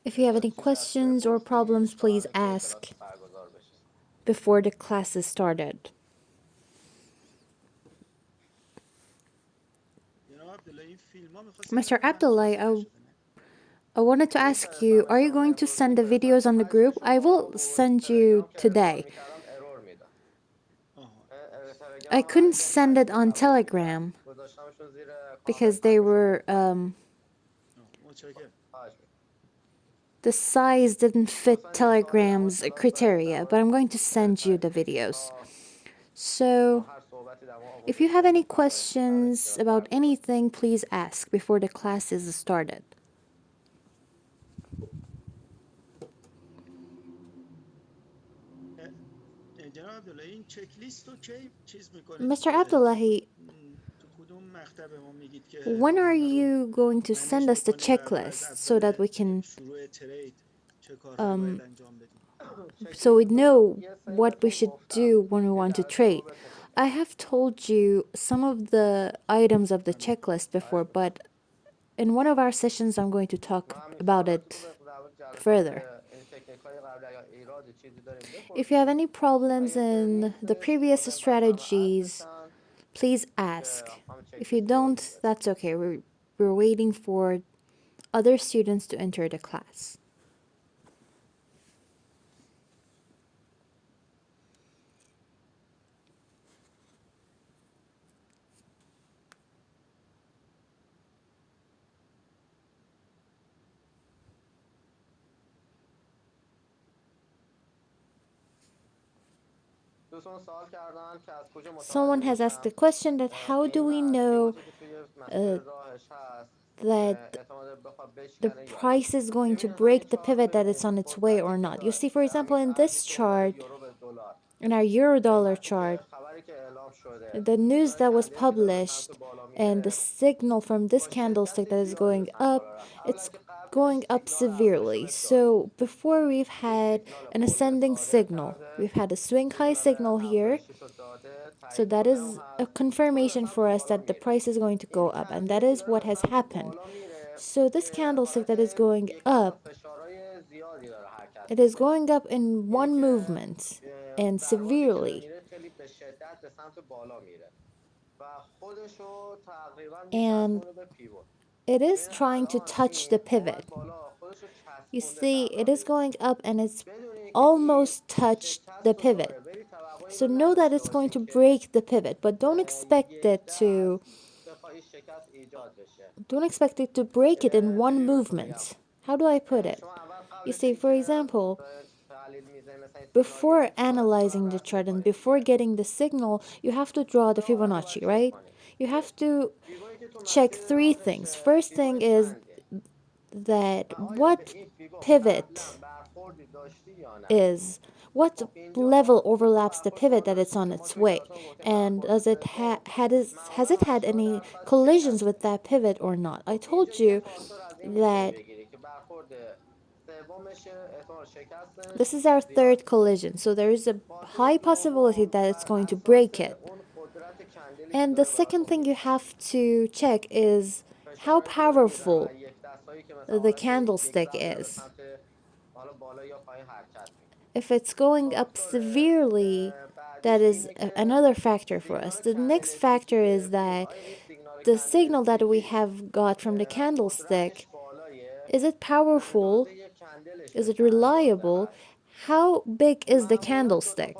If you have any questions or problems, please ask before the classes started. Mr. Abdullah, I wanted to ask you, are you going to send the videos on the group? I will send you today. I couldn't send it on Telegram because they were, the size didn't fit Telegram's criteria, but I'm going to send you the videos. So, if you have any questions about anything, please ask before the class is started. Mr. Abdullahi, when are you going to send us the checklist so that we can, so we know what we should do when we want to trade? I have told you some of the items of the checklist before, but in one of our sessions, I'm going to talk about it further. If you have any problems in the previous strategies, please ask. If you don't, that's okay. We're waiting for other students to enter the class. Someone has asked the question that how do we know that the price is going to break the pivot that it's on its way or not? You see, for example, in this chart, in our euro dollar chart, the news that was published and the signal from this candlestick that is going up, it's going up severely. So before we've had an ascending signal, we've had a swing high signal here. So that is a confirmation for us that the price is going to go up, and that is what has happened. So this candlestick that is going up, it is going up in one movement and severely. And it is trying to touch the pivot. You see, it is going up and it's almost touched the pivot. So know that it's going to break the pivot, but don't expect it to break it in one movement. How do I put it? You see, for example, before analyzing the chart and before getting the signal, you have to draw the Fibonacci, right? You have to check three things. First thing is that what pivot is, what level overlaps the pivot that it's on its way, and does it has it had any collisions with that pivot or not? I told you that this is our third collision, so there is a high possibility that it's going to break it. And the second thing you have to check is how powerful the candlestick is. If it's going up severely, that is another factor for us. The next factor is that the signal that we have got from the candlestick, is it powerful? Is it reliable? How big is the candlestick?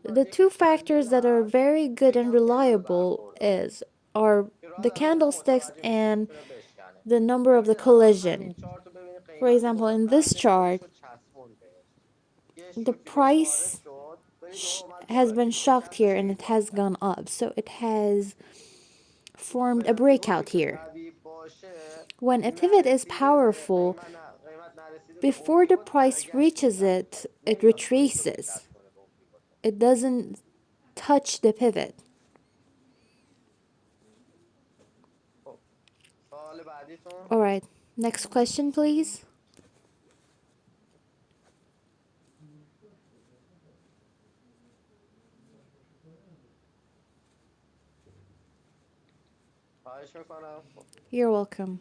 The two factors that are very good and reliable are the candlesticks and the number of the collision. For example, in this chart, the price has been shocked here and it has gone up. So it has formed a breakout here. When a pivot is powerful, before the price reaches it, it retraces. It doesn't touch the pivot. All right, next question, please. You're welcome.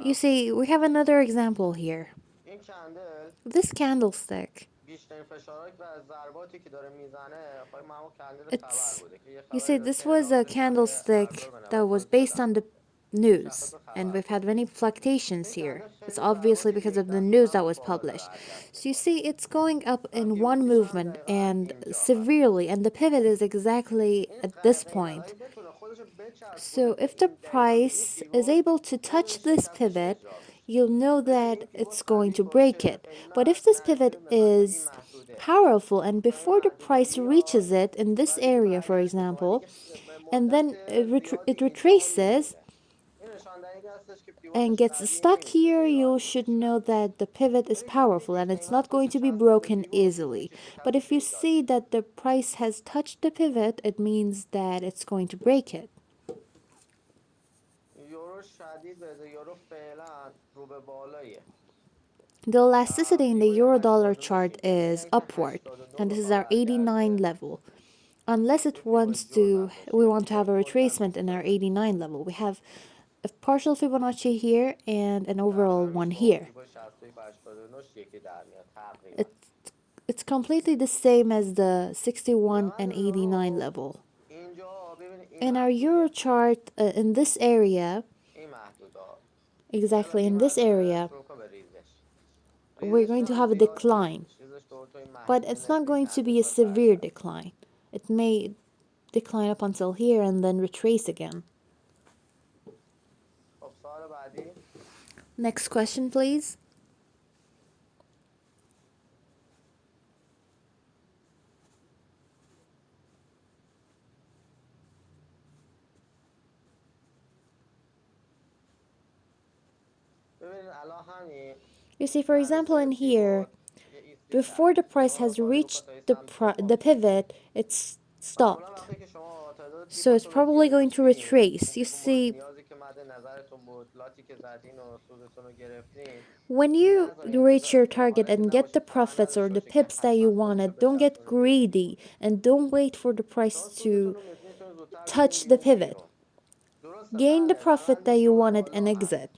You see, we have another example here. This candlestick, it's, you see, this was a candlestick that was based on the news, and we've had many fluctuations here. It's obviously because of the news that was published. So you see, it's going up in one movement and severely, and the pivot is exactly at this point. So if the price is able to touch this pivot, you'll know that it's going to break it. But if this pivot is powerful and before the price reaches it in this area, for example, and then it retraces and gets stuck here, you should know that the pivot is powerful and it's not going to be broken easily. But if you see that the price has touched the pivot, it means that it's going to break it. The elasticity in the euro dollar chart is upward, and this is our 89 level. Unless we want to have a retracement in our 89 level. We have a partial Fibonacci here and an overall one here. It's, it's completely the same as the 61 and 89 level. In our euro chart, in this area, exactly in this area, we're going to have a decline, but it's not going to be a severe decline. It may decline up until here and then retrace again. Next question, please. You see, for example, in here, before the price has reached the pivot, it's stopped. So it's probably going to retrace. You see, when you reach your target and get the profits or the pips that you wanted, don't get greedy and don't wait for the price to touch the pivot. Gain the profit that you wanted and exit.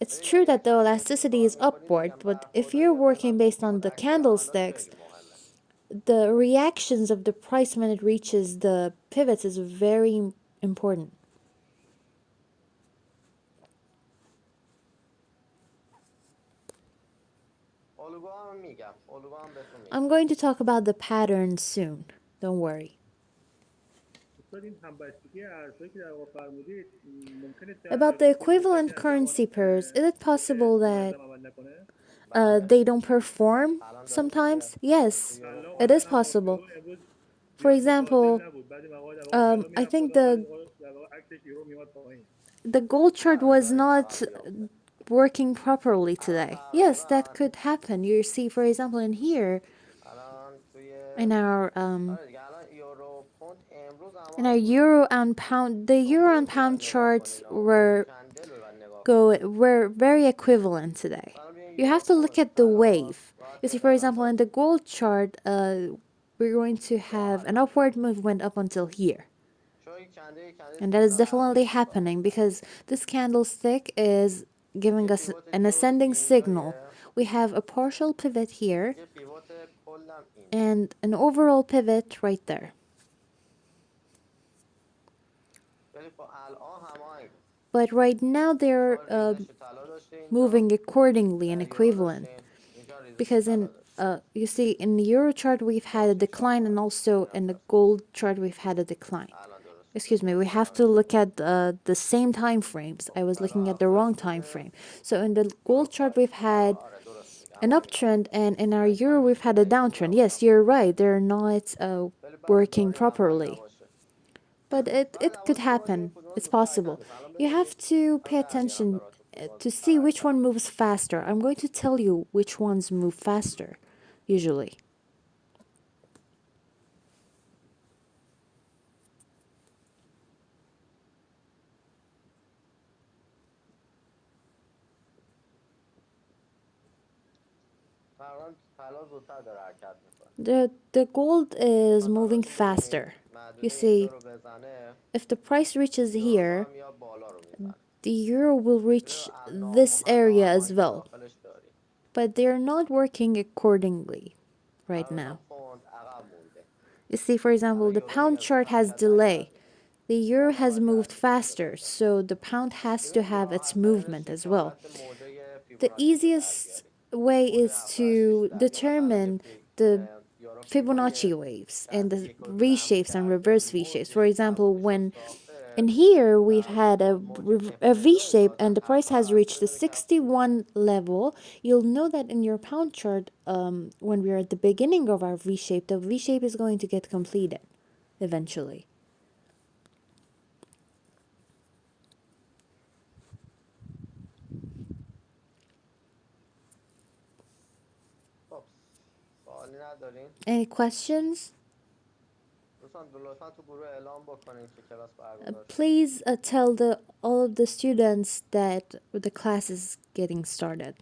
It's true that the elasticity is upward, but if you're working based on the candlesticks, the reactions of the price when it reaches the pivots is very important. I'm going to talk about the patterns soon. Don't worry. About the equivalent currency pairs, is it possible that they don't perform sometimes? Yes, it is possible. For example, I think the gold chart was not working properly today. Yes, that could happen. You see, for example, in here, in our euro and pound, the euro and pound charts were very equivalent today. You have to look at the wave. You see, for example, in the gold chart, we're going to have an upward movement up until here. And that is definitely happening because this candlestick is giving us an ascending signal. We have a partial pivot here and an overall pivot right there. But right now they're moving accordingly and equivalent. Because you see, in the euro chart we've had a decline, and also in the gold chart we've had a decline. Excuse me, we have to look at the same time frames. I was looking at the wrong time frame. So in the gold chart we've had an uptrend, and in our euro we've had a downtrend. Yes, you're right, they're not working properly. But it could happen. It's possible. You have to pay attention to see which one moves faster. I'm going to tell you which ones move faster, usually. The gold is moving faster. You see, if the price reaches here, the euro will reach this area as well, but they're not working accordingly right now. You see, for example, the pound chart has delay. The euro has moved faster, so the pound has to have its movement as well. The easiest way is to determine the Fibonacci waves and the V shapes and reverse V shapes. For example, when in here we've had a V shape and the price has reached the 61 level, you'll know that in your pound chart, when we're at the beginning of our V shape, the V shape is going to get completed eventually. Any questions? Please tell all of the students that the class is getting started.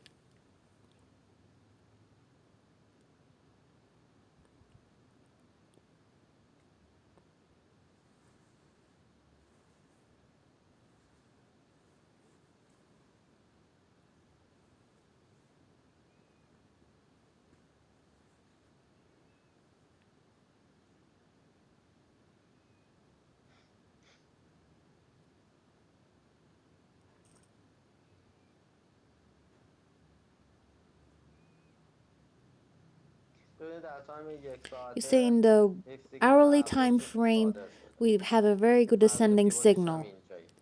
You see, in the hourly time frame, we have a very good ascending signal,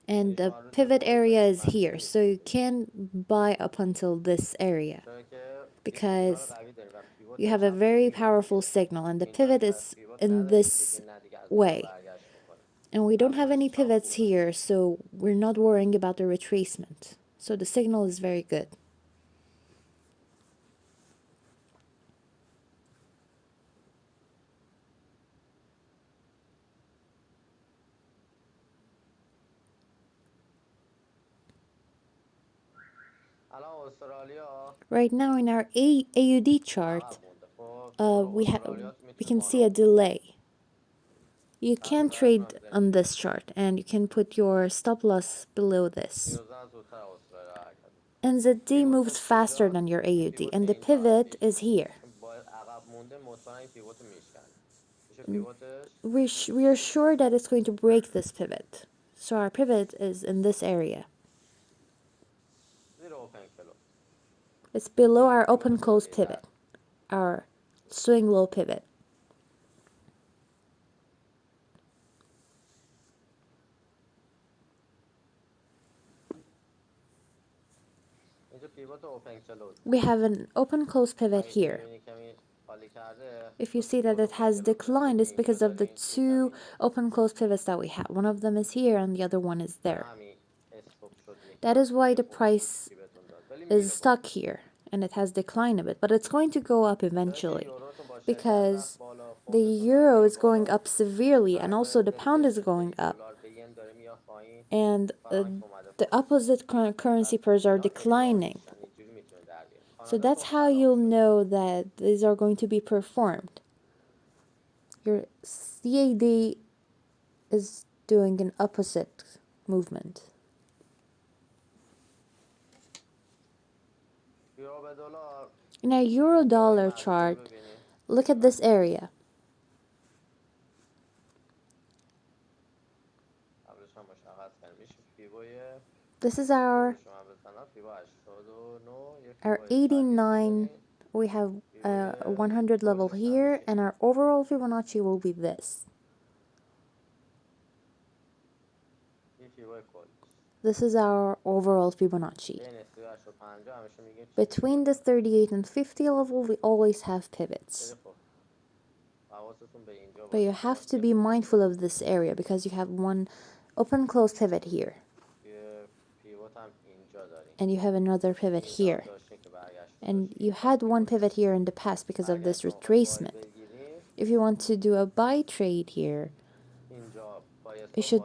and the pivot area is here, so you can buy up until this area because you have a very powerful signal, and the pivot is in this way. And we don't have any pivots here, so we're not worrying about the retracement. So the signal is very good. Right now in our AUD chart, we can see a delay. You can trade on this chart and you can put your stop loss below this. NZD moves faster than your AUD and the pivot is here. We are sure that it's going to break this pivot. So our pivot is in this area. It's below our open close pivot, our swing low pivot. We have an open close pivot here. If you see that it has declined, it's because of the two open close pivots that we have. One of them is here and the other one is there. That is why the price is stuck here and it has declined a bit, but it's going to go up eventually because the euro is going up severely and also the pound is going up, and the opposite currency pairs are declining. So that's how you'll know that these are going to be performed. Your CAD is doing an opposite movement. In our euro dollar chart, look at this area. This is our 89. We have a 100 level here, and our overall Fibonacci will be this. This is our overall Fibonacci. Between the 38 and 50 level, we always have pivots. But you have to be mindful of this area because you have one open close pivot here. And you have another pivot here. And you had one pivot here in the past because of this retracement. If you want to do a buy trade here, you should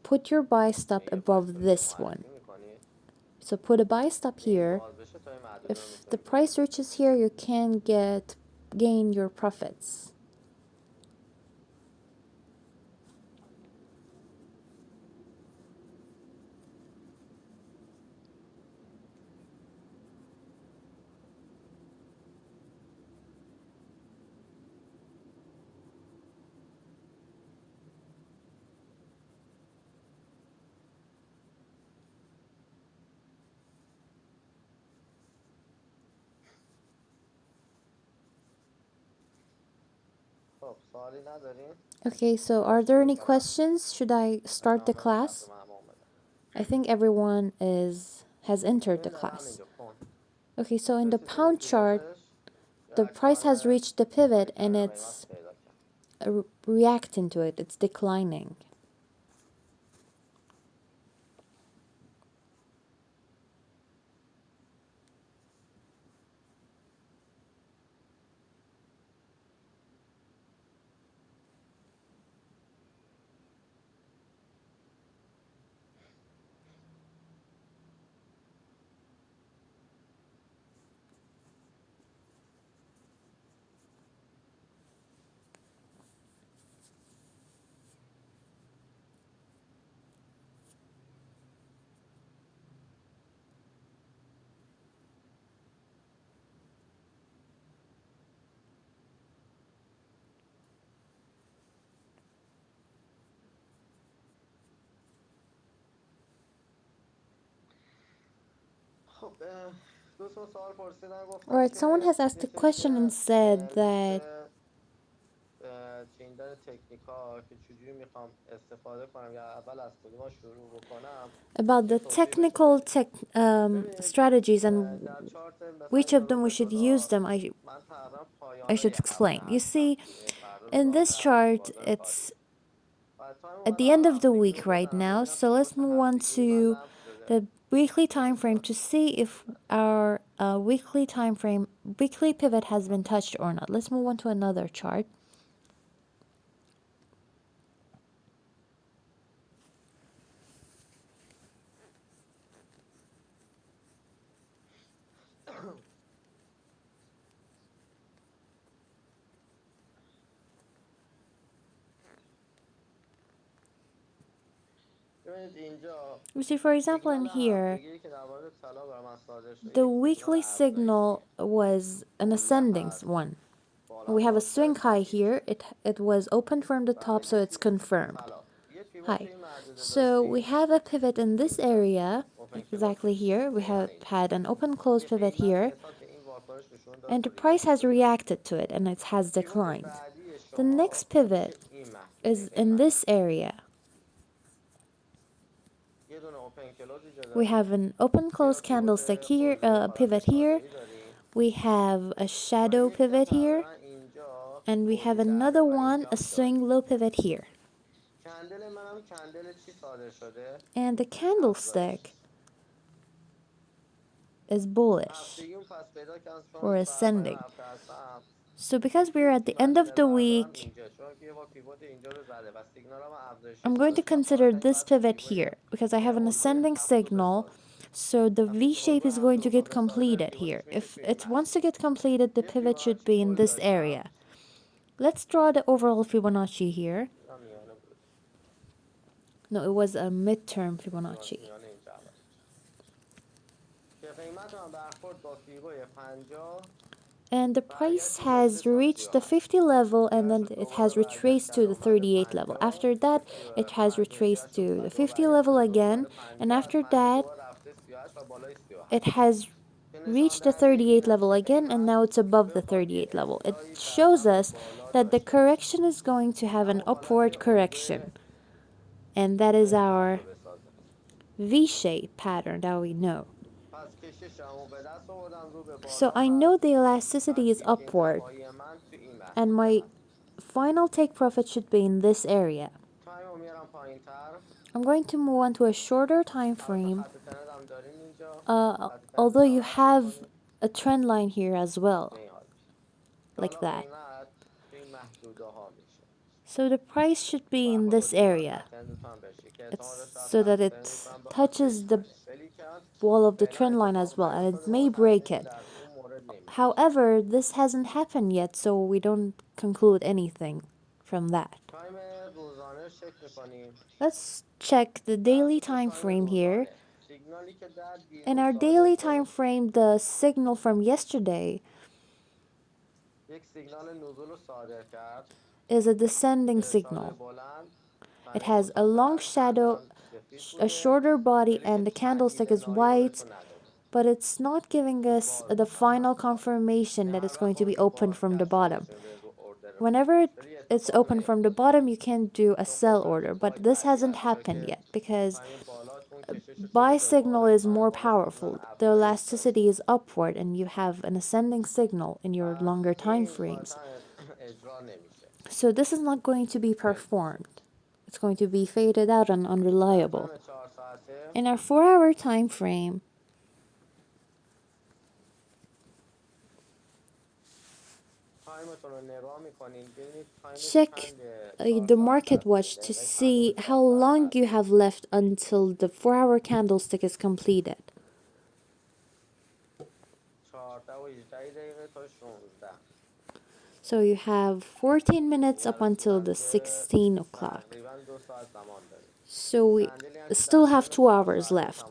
put your buy stop above this one. So put a buy stop here. If the price reaches here, you can gain your profits. Okay, so are there any questions? Should I start the class? I think everyone has entered the class. Okay, so in the pound chart, the price has reached the pivot and it's reacting to it. It's declining. Alright, someone has asked a question and said that about the technical strategies and which of them we should use them. I should explain. You see, in this chart, it's at the end of the week right now. So let's move on to the weekly time frame to see if our weekly pivot has been touched or not. Let's move on to another chart. You see, for example, in here, the weekly signal was an ascending one. We have a swing high here. It was opened from the top, so it's confirmed. Hi. So we have a pivot in this area, exactly here. We have had an open close pivot here, and the price has reacted to it and it has declined. The next pivot is in this area. We have an open close candlestick here, pivot here. We have a shadow pivot here, and we have another one, a swing low pivot here. And the candlestick is bullish or ascending. So because we're at the end of the week, I'm going to consider this pivot here because I have an ascending signal. So the V shape is going to get completed here. If it wants to get completed, the pivot should be in this area. Let's draw the overall Fibonacci here. No, it was a midterm Fibonacci. And the price has reached the 50 level and then it has retraced to the 38 level. After that, it has retraced to the 50 level again, and after that, it has reached the 38 level again, and now it's above the 38 level. It shows us that the correction is going to have an upward correction, and that is our V-shape pattern that we know. So I know the elasticity is upward, and my final take profit should be in this area. I'm going to move on to a shorter time frame, although you have a trend line here as well, like that. So the price should be in this area. It's so that it touches the wall of the trend line as well, and it may break it. However, this hasn't happened yet, so we don't conclude anything from that. Let's check the daily time frame here. In our daily time frame, the signal from yesterday is a descending signal. It has a long shadow, a shorter body, and the candlestick is white, but it's not giving us the final confirmation that it's going to be opened from the bottom. Whenever it's open from the bottom, you can do a sell order, but this hasn't happened yet because buy signal is more powerful. The elasticity is upward and you have an ascending signal in your longer time frames. So this is not going to be performed. It's going to be faded out and unreliable. In our 4-hour time frame, check the market watch to see how long you have left until the 4-hour candlestick is completed. So you have 14 minutes up until the 16 o'clock. So we still have 2 hours left.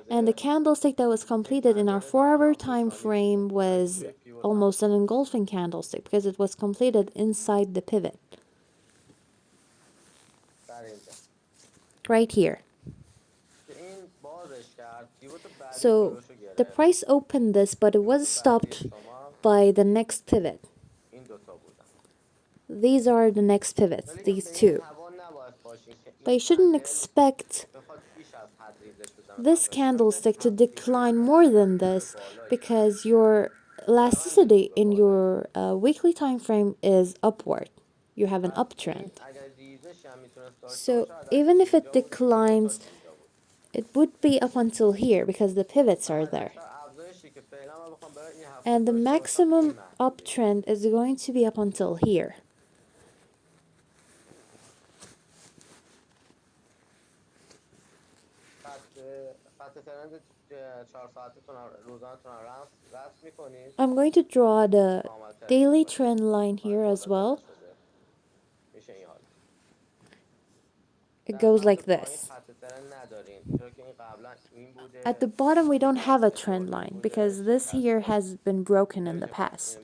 And the candlestick that was completed in our 4-hour time frame was almost an engulfing candlestick because it was completed inside the pivot. Right here. So the price opened this, but it was stopped by the next pivot. These are the next pivots, these two. But you shouldn't expect this candlestick to decline more than this because your elasticity in your weekly time frame is upward. You have an uptrend. So even if it declines, it would be up until here because the pivots are there. And the maximum uptrend is going to be up until here. I'm going to draw the daily trend line here as well. It goes like this. At the bottom we don't have a trend line because this here has been broken in the past.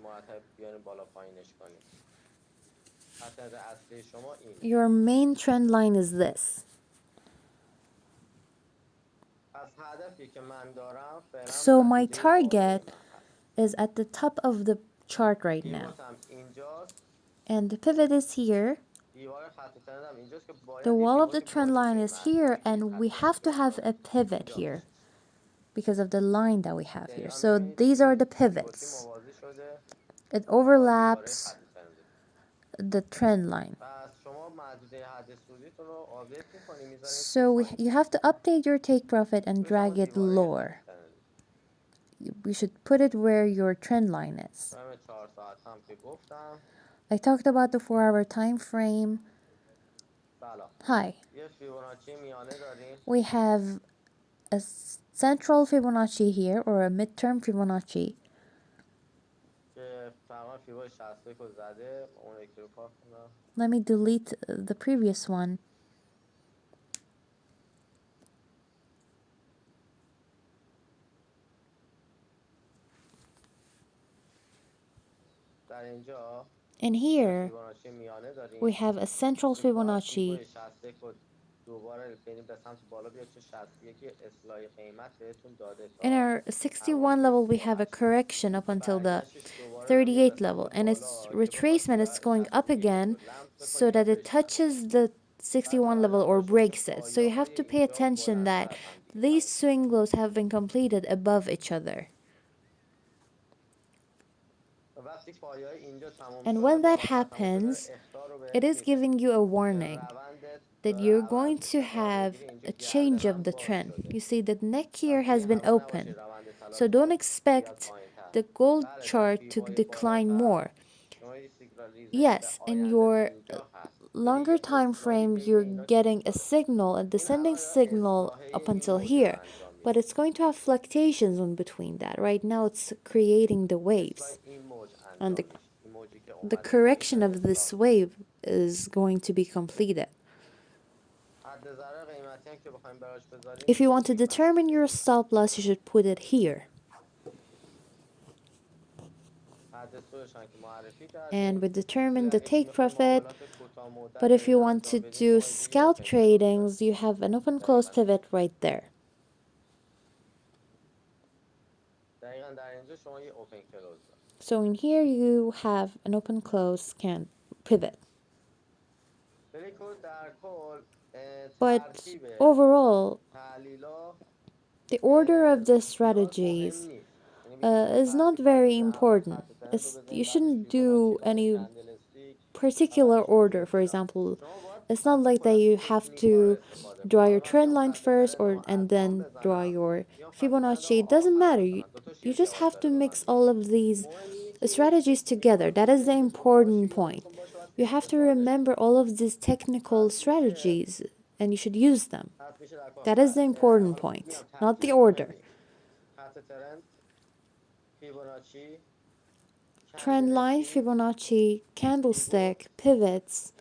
Your main trend line is this. So my target is at the top of the chart right now. And the pivot is here. The wall of the trend line is here, and we have to have a pivot here because of the line that we have here. So these are the pivots. It overlaps the trend line. So you have to update your take profit and drag it lower. We should put it where your trend line is. I talked about the 4-hour time frame. Hi. We have a central Fibonacci here, or a midterm Fibonacci. Let me delete the previous one. And here we have a central Fibonacci. In our 61 level we have a correction up until the 38 level, and its retracement is going up again so that it touches the 61 level or breaks it. So you have to pay attention that these swing lows have been completed above each other. And when that happens, it is giving you a warning that you're going to have a change of the trend. You see, the neck here has been open. So don't expect the gold chart to decline more. Yes, in your longer time frame, you're getting a signal, a descending signal up until here. But it's going to have fluctuations in between that. Right now, it's creating the waves. And the correction of this wave is going to be completed. If you want to determine your stop loss, you should put it here. And we determine the take profit. But if you want to do scalp tradings, you have an open close pivot right there. So in here you have an open close pivot. But overall, the order of the strategies is not very important. You shouldn't do any particular order. For example, it's not like that you have to draw your trend line first or and then draw your Fibonacci. It doesn't matter. You just have to mix all of these strategies together. That is the important point. You have to remember all of these technical strategies and you should use them. That is the important point, not the order. Trend line, Fibonacci, candlestick, pivots,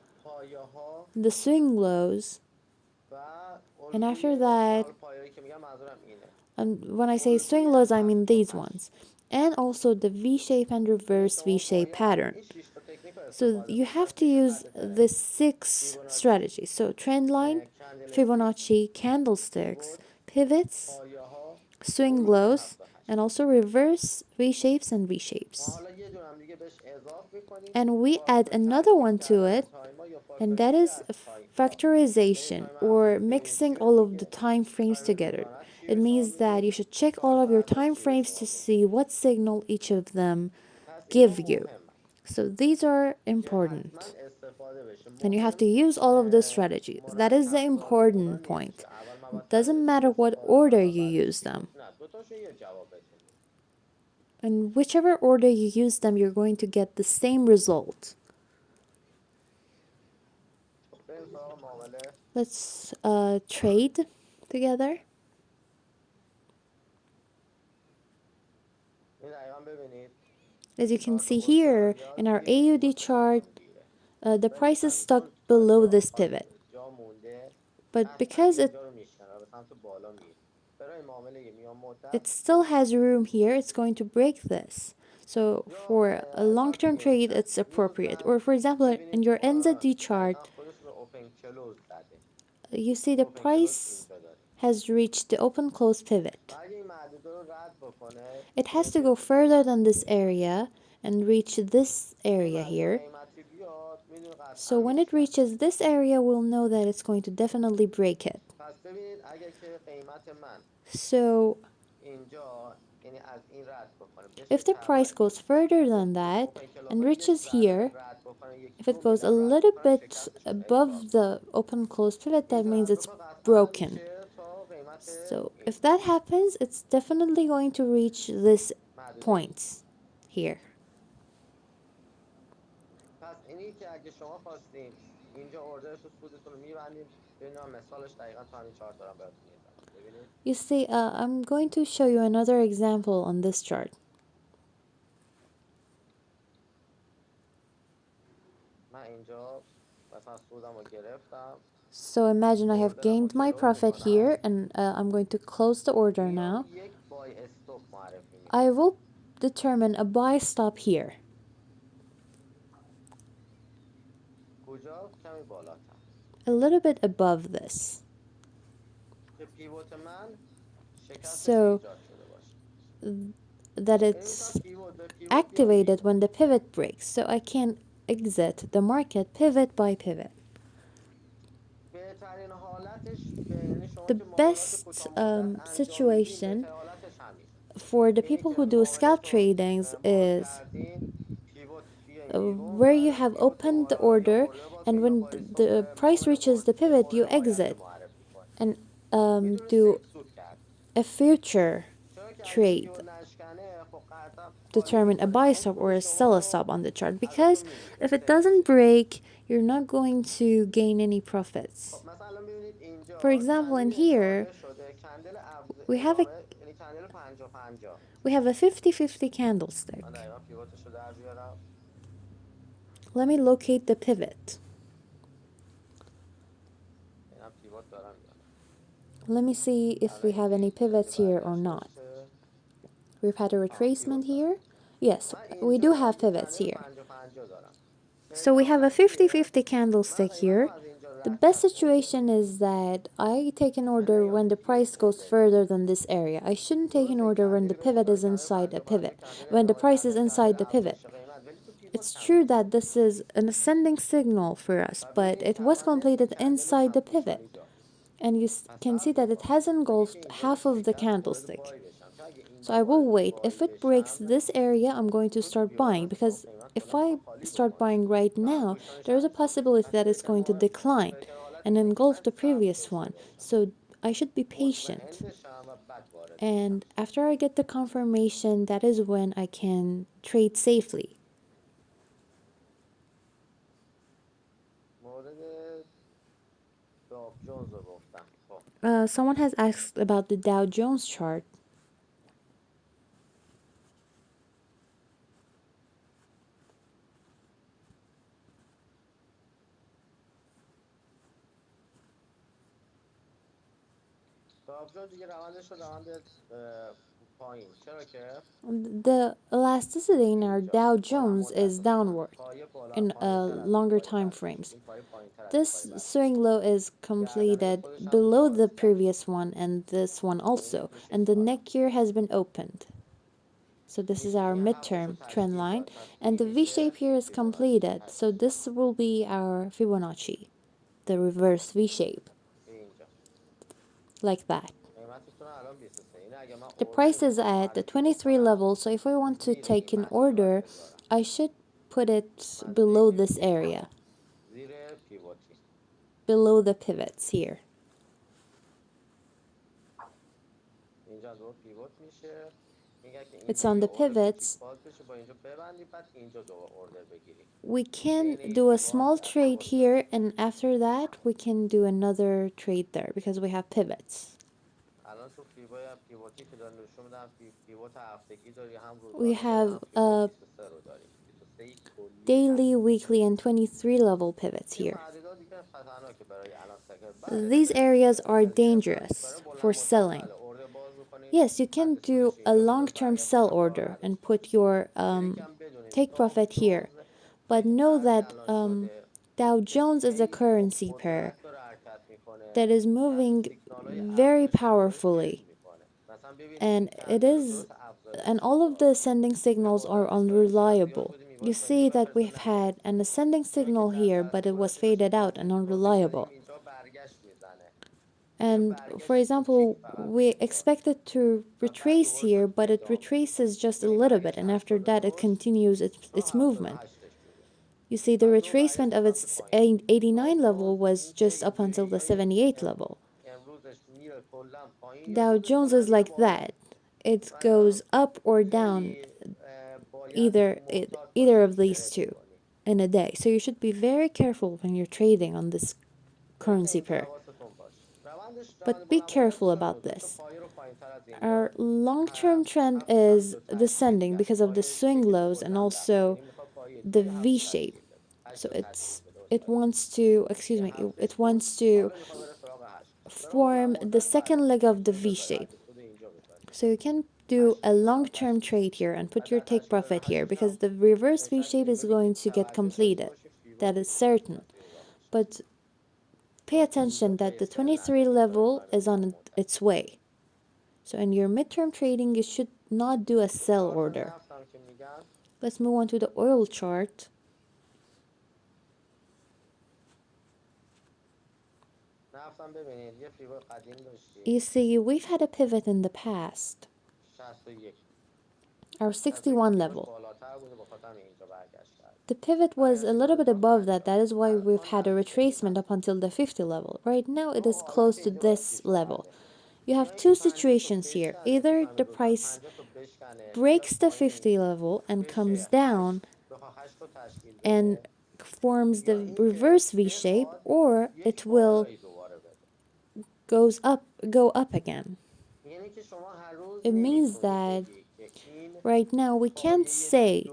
the swing lows, and after that, and when I say swing lows, I mean these ones, and also the V-shape and reverse V-shape pattern. So you have to use the 6 strategies. So trend line, Fibonacci, candlesticks, pivots, swing lows, and also reverse V-shapes and V-shapes. And we add another one to it, and that is factorization, or mixing all of the time frames together. It means that you should check all of your time frames to see what signal each of them give you. So these are important. And you have to use all of the strategies. That is the important point. It doesn't matter what order you use them. In whichever order you use them, you're going to get the same result. Let's trade together. As you can see here in our AUD chart, the price is stuck below this pivot. But because it still has room here, it's going to break this. So for a long-term trade, it's appropriate. Or for example, in your NZD chart, you see the price has reached the open close pivot. It has to go further than this area and reach this area here. So when it reaches this area, we'll know that it's going to definitely break it. So if the price goes further than that and reaches here, if it goes a little bit above the open close pivot, that means it's broken. So if that happens, it's definitely going to reach this point here. You see, I'm going to show you another example on this chart. So imagine I have gained my profit here, and I'm going to close the order now. I will determine a buy stop here. A little bit above this. So that it's activated when the pivot breaks. So I can exit the market pivot by pivot. The best situation for the people who do scalp tradings is where you have opened the order, and when the price reaches the pivot, you exit and do a future trade, determine a buy stop or a sell stop on the chart, because if it doesn't break, you're not going to gain any profits. For example, in here we have a 50-50 candlestick. Let me locate the pivot. Let me see if we have any pivots here or not. We've had a retracement here. Yes, we do have pivots here. So we have a 50-50 candlestick here. The best situation is that I take an order when the price goes further than this area. I shouldn't take an order when the pivot is inside a pivot, when the price is inside the pivot. It's true that this is an ascending signal for us, but it was completed inside the pivot. And you can see that it has engulfed half of the candlestick. So I will wait. If it breaks this area, I'm going to start buying, because if I start buying right now, there is a possibility that it's going to decline and engulf the previous one. So I should be patient. And after I get the confirmation, that is when I can trade safely. Someone has asked about the Dow Jones chart. The elasticity in our Dow Jones is downward in longer time frames. This swing low is completed below the previous one and this one also, and the neck here has been opened. So this is our midterm trend line, and the V shape here is completed. So this will be our Fibonacci, the reverse V shape, like that. The price is at the 23 level, so if we want to take an order, I should put it below this area, below the pivots here. It's on the pivots. We can do a small trade here, and after that we can do another trade there because we have pivots. We have daily, weekly, and 23 level pivots here. These areas are dangerous for selling. Yes, you can do a long-term sell order and put your take profit here, but know that Dow Jones is a currency pair that is moving very powerfully, and all of the ascending signals are unreliable. You see that we've had an ascending signal here, but it was faded out and unreliable. And for example, we expect it to retrace here, but it retraces just a little bit, and after that it continues its movement. You see, the retracement of its 89 level was just up until the 78 level. Dow Jones is like that. It goes up or down, either of these two in a day. So you should be very careful when you're trading on this currency pair. But be careful about this. Our long-term trend is descending because of the swing lows and also the V shape. So it wants to, it wants to form the second leg of the V shape. So you can do a long-term trade here and put your take profit here because the reverse V shape is going to get completed. That is certain. But pay attention that the 23 level is on its way. So in your midterm trading, you should not do a sell order. Let's move on to the oil chart. You see, we've had a pivot in the past, our 61 level. The pivot was a little bit above that. That is why we've had a retracement up until the 50 level. Right now, it is close to this level. You have two situations here. Either the price breaks the 50 level and comes down and forms the reverse V shape, or it will go up again. It means that right now we can't say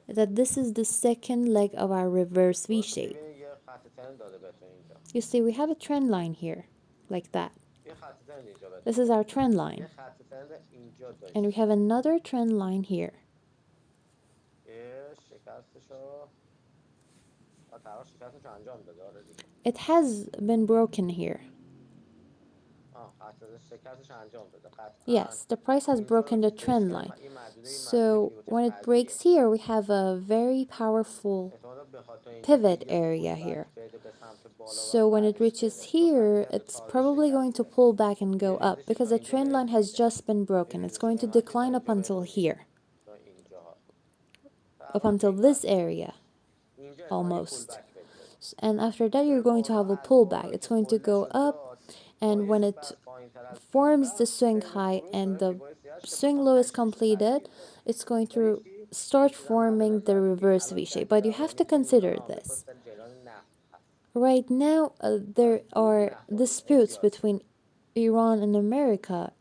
that this is the second leg of our reverse V shape. You see, we have a trend line here, like that. This is our trend line. And we have another trend line here. It has been broken here. Yes, the price has broken the trend line. So when it breaks here, we have a very powerful pivot area here. So when it reaches here, it's probably going to pull back and go up because the trend line has just been broken. It's going to decline up until here, up until this area almost. And after that, you're going to have a pullback. It's going to go up, and when it forms the swing high and the swing low is completed, it's going to start forming the reverse V shape. But you have to consider this. Right now, there are disputes between Iran and America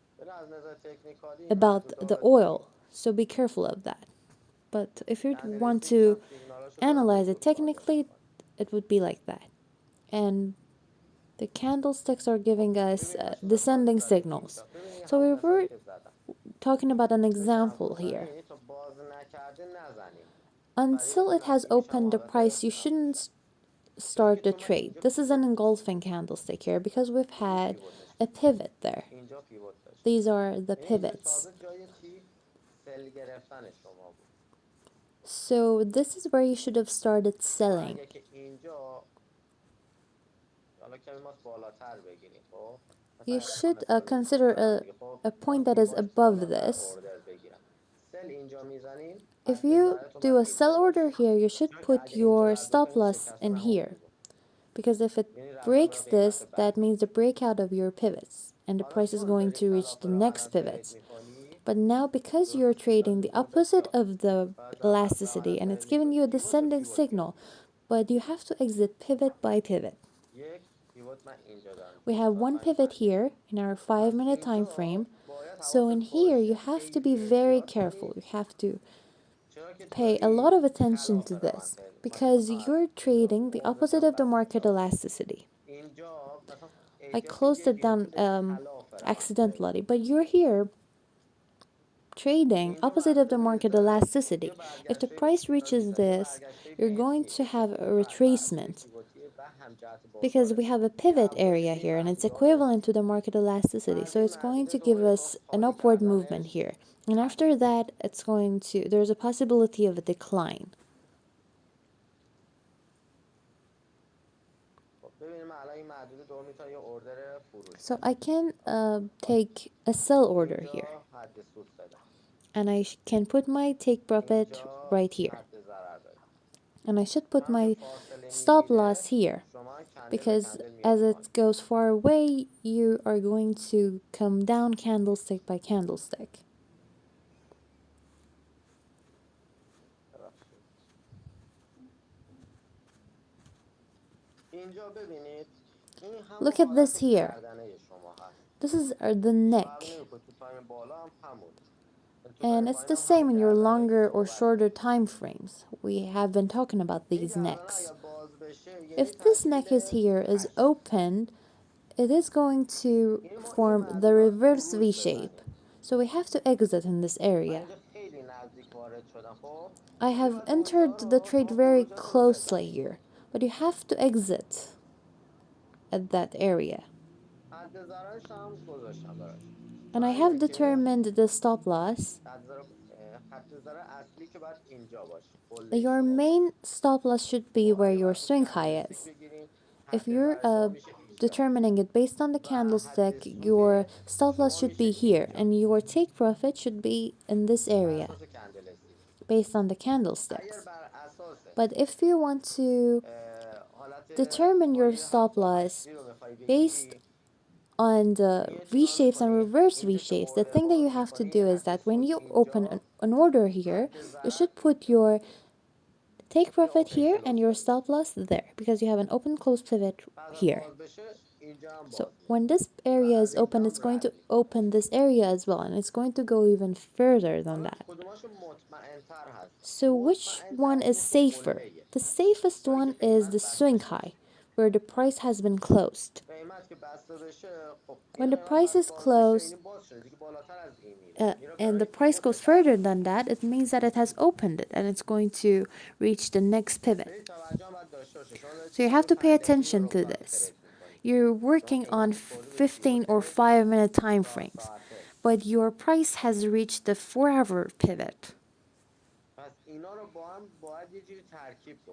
about the oil, so be careful of that. But if you want to analyze it technically, it would be like that. And the candlesticks are giving us descending signals. So we were talking about an example here. Until it has opened the price, you shouldn't start the trade. This is an engulfing candlestick here because we've had a pivot there. These are the pivots. So this is where you should have started selling. You should consider a point that is above this. If you do a sell order here, you should put your stop loss in here. Because if it breaks this, that means the breakout of your pivots. And the price is going to reach the next pivots. But now because you're trading the opposite of the elasticity and it's giving you a descending signal, but you have to exit pivot by pivot. We have one pivot here in our 5-minute time frame. So in here, you have to be very careful. You have to pay a lot of attention to this because you're trading the opposite of the market elasticity. I closed it down accidentally, but you're here trading opposite of the market elasticity. If the price reaches this, you're going to have a retracement because we have a pivot area here and it's equivalent to the market elasticity. So it's going to give us an upward movement here. And after that, there's a possibility of a decline. So I can take a sell order here. And I can put my take profit right here. And I should put my stop loss here. Because as it goes far away, you are going to come down candlestick by candlestick. Look at this here. This is the neck. And it's the same in your longer or shorter time frames. We have been talking about these necks. If this neck is open, it is going to form the reverse V shape. So we have to exit in this area. I have entered the trade very closely here, but you have to exit at that area. And I have determined the stop loss. Your main stop loss should be where your swing high is. If you're determining it based on the candlestick, your stop loss should be here, and your take profit should be in this area based on the candlesticks. But if you want to determine your stop loss based on the V shapes and reverse V shapes, the thing that you have to do is that when you open an order here, you should put your take profit here and your stop loss there because you have an open close pivot here. So when this area is open, it's going to open this area as well, and it's going to go even further than that. So which one is safer? The safest one is the swing high, where the price has been closed. When the price is closed and the price goes further than that, it means that it has opened it and it's going to reach the next pivot. So you have to pay attention to this. You're working on 15 or 5-minute time frames, but your price has reached the 4-hour pivot.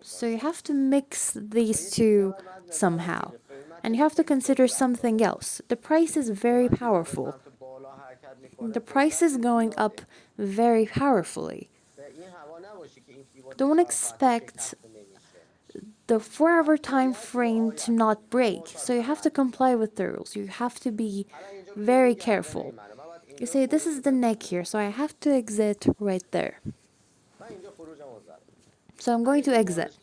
So you have to mix these two somehow. And you have to consider something else. The price is very powerful. The price is going up very powerfully. Don't expect the 4-hour time frame to not break. So you have to comply with the rules. You have to be very careful. You say this is the neck here, so I have to exit right there. So I'm going to exit.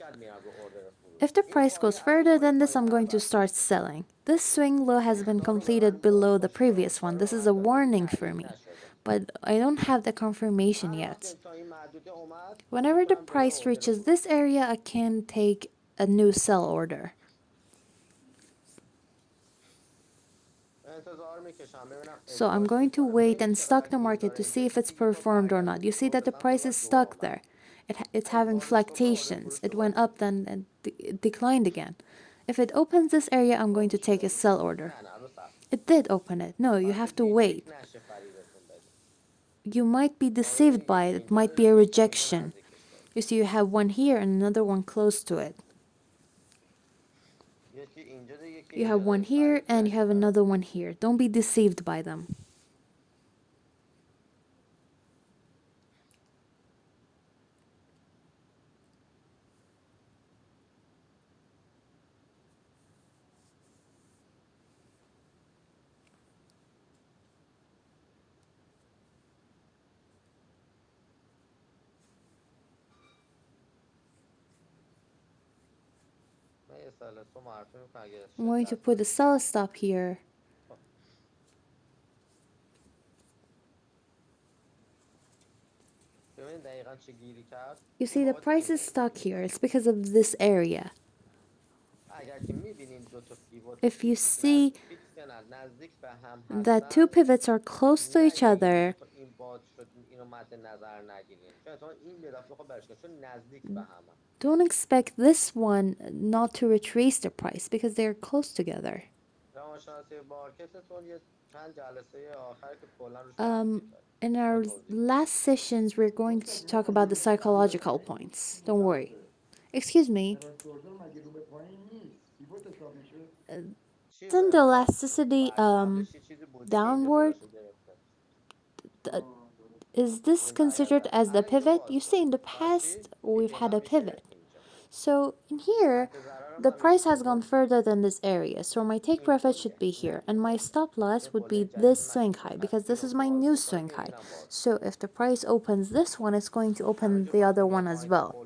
If the price goes further than this, I'm going to start selling. This swing low has been completed below the previous one. This is a warning for me, but I don't have the confirmation yet. Whenever the price reaches this area, I can take a new sell order. So I'm going to wait and stock the market to see if it's performed or not. You see that the price is stuck there. It's having fluctuations. It went up, then it declined again. If it opens this area, I'm going to take a sell order. It did open it. No, you have to wait. You might be deceived by it. It might be a rejection. You see, you have one here and another one close to it. You have one here and you have another one here. Don't be deceived by them. I'm going to put a sell stop here. You see, the price is stuck here. It's because of this area. If you see that two pivots are close to each other, don't expect this one not to retrace the price because they're close together. In our last sessions, we're going to talk about the psychological points. Don't worry. Excuse me. Isn't the elasticity downward? Is this considered as the pivot? You see, in the past, we've had a pivot. So in here, the price has gone further than this area. So my take profit should be here. And my stop loss would be this swing high because this is my new swing high. So if the price opens this one, it's going to open the other one as well.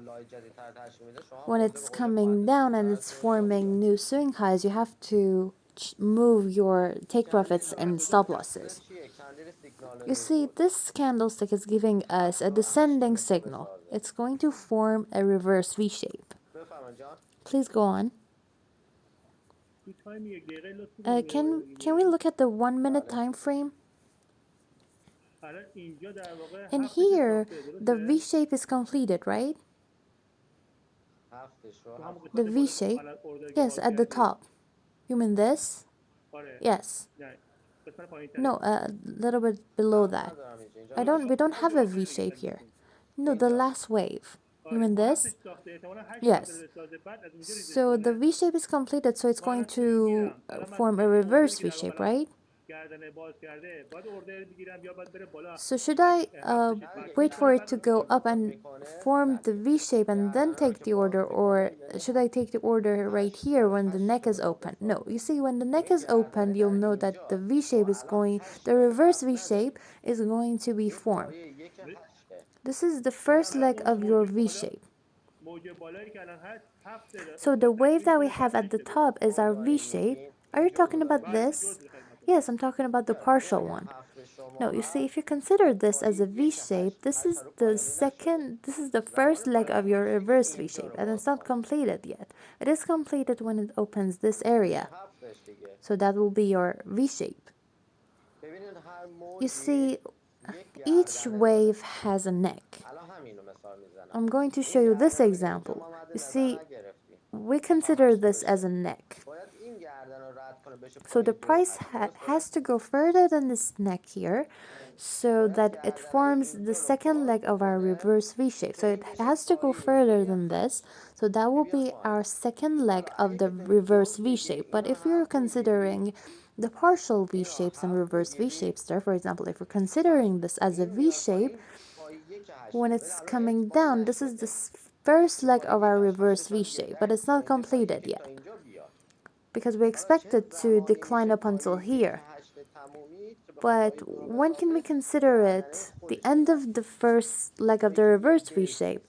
When it's coming down and it's forming new swing highs, you have to move your take profits and stop losses. You see, this candlestick is giving us a descending signal. It's going to form a reverse V shape. Please go on. Can we look at the 1-minute time frame? And here, the V shape is completed, right? The V shape? Yes, at the top. You mean this? Yes. No, a little bit below that. We don't have a V shape here. No, the last wave. You mean this? Yes. So the V shape is completed, so it's going to form a reverse V shape, right? So should I wait for it to go up and form the V shape and then take the order, or should I take the order right here when the neck is open? No, you see, when the neck is open, you'll know that the reverse V shape is going to be formed. This is the first leg of your V shape. So the wave that we have at the top is our V shape. Are you talking about this? Yes, I'm talking about the partial one. No, you see, if you consider this as a V shape, this is the first leg of your reverse V shape, and it's not completed yet. It is completed when it opens this area. So that will be your V shape. You see, each wave has a neck. I'm going to show you this example. You see, we consider this as a neck. So the price has to go further than this neck here so that it forms the second leg of our reverse V shape. So it has to go further than this. So that will be our second leg of the reverse V shape. But if you're considering the partial V shapes and reverse V shapes there, for example, if we're considering this as a V shape, when it's coming down, this is the first leg of our reverse V shape, but it's not completed yet because we expect it to decline up until here. But when can we consider it the end of the first leg of the reverse V shape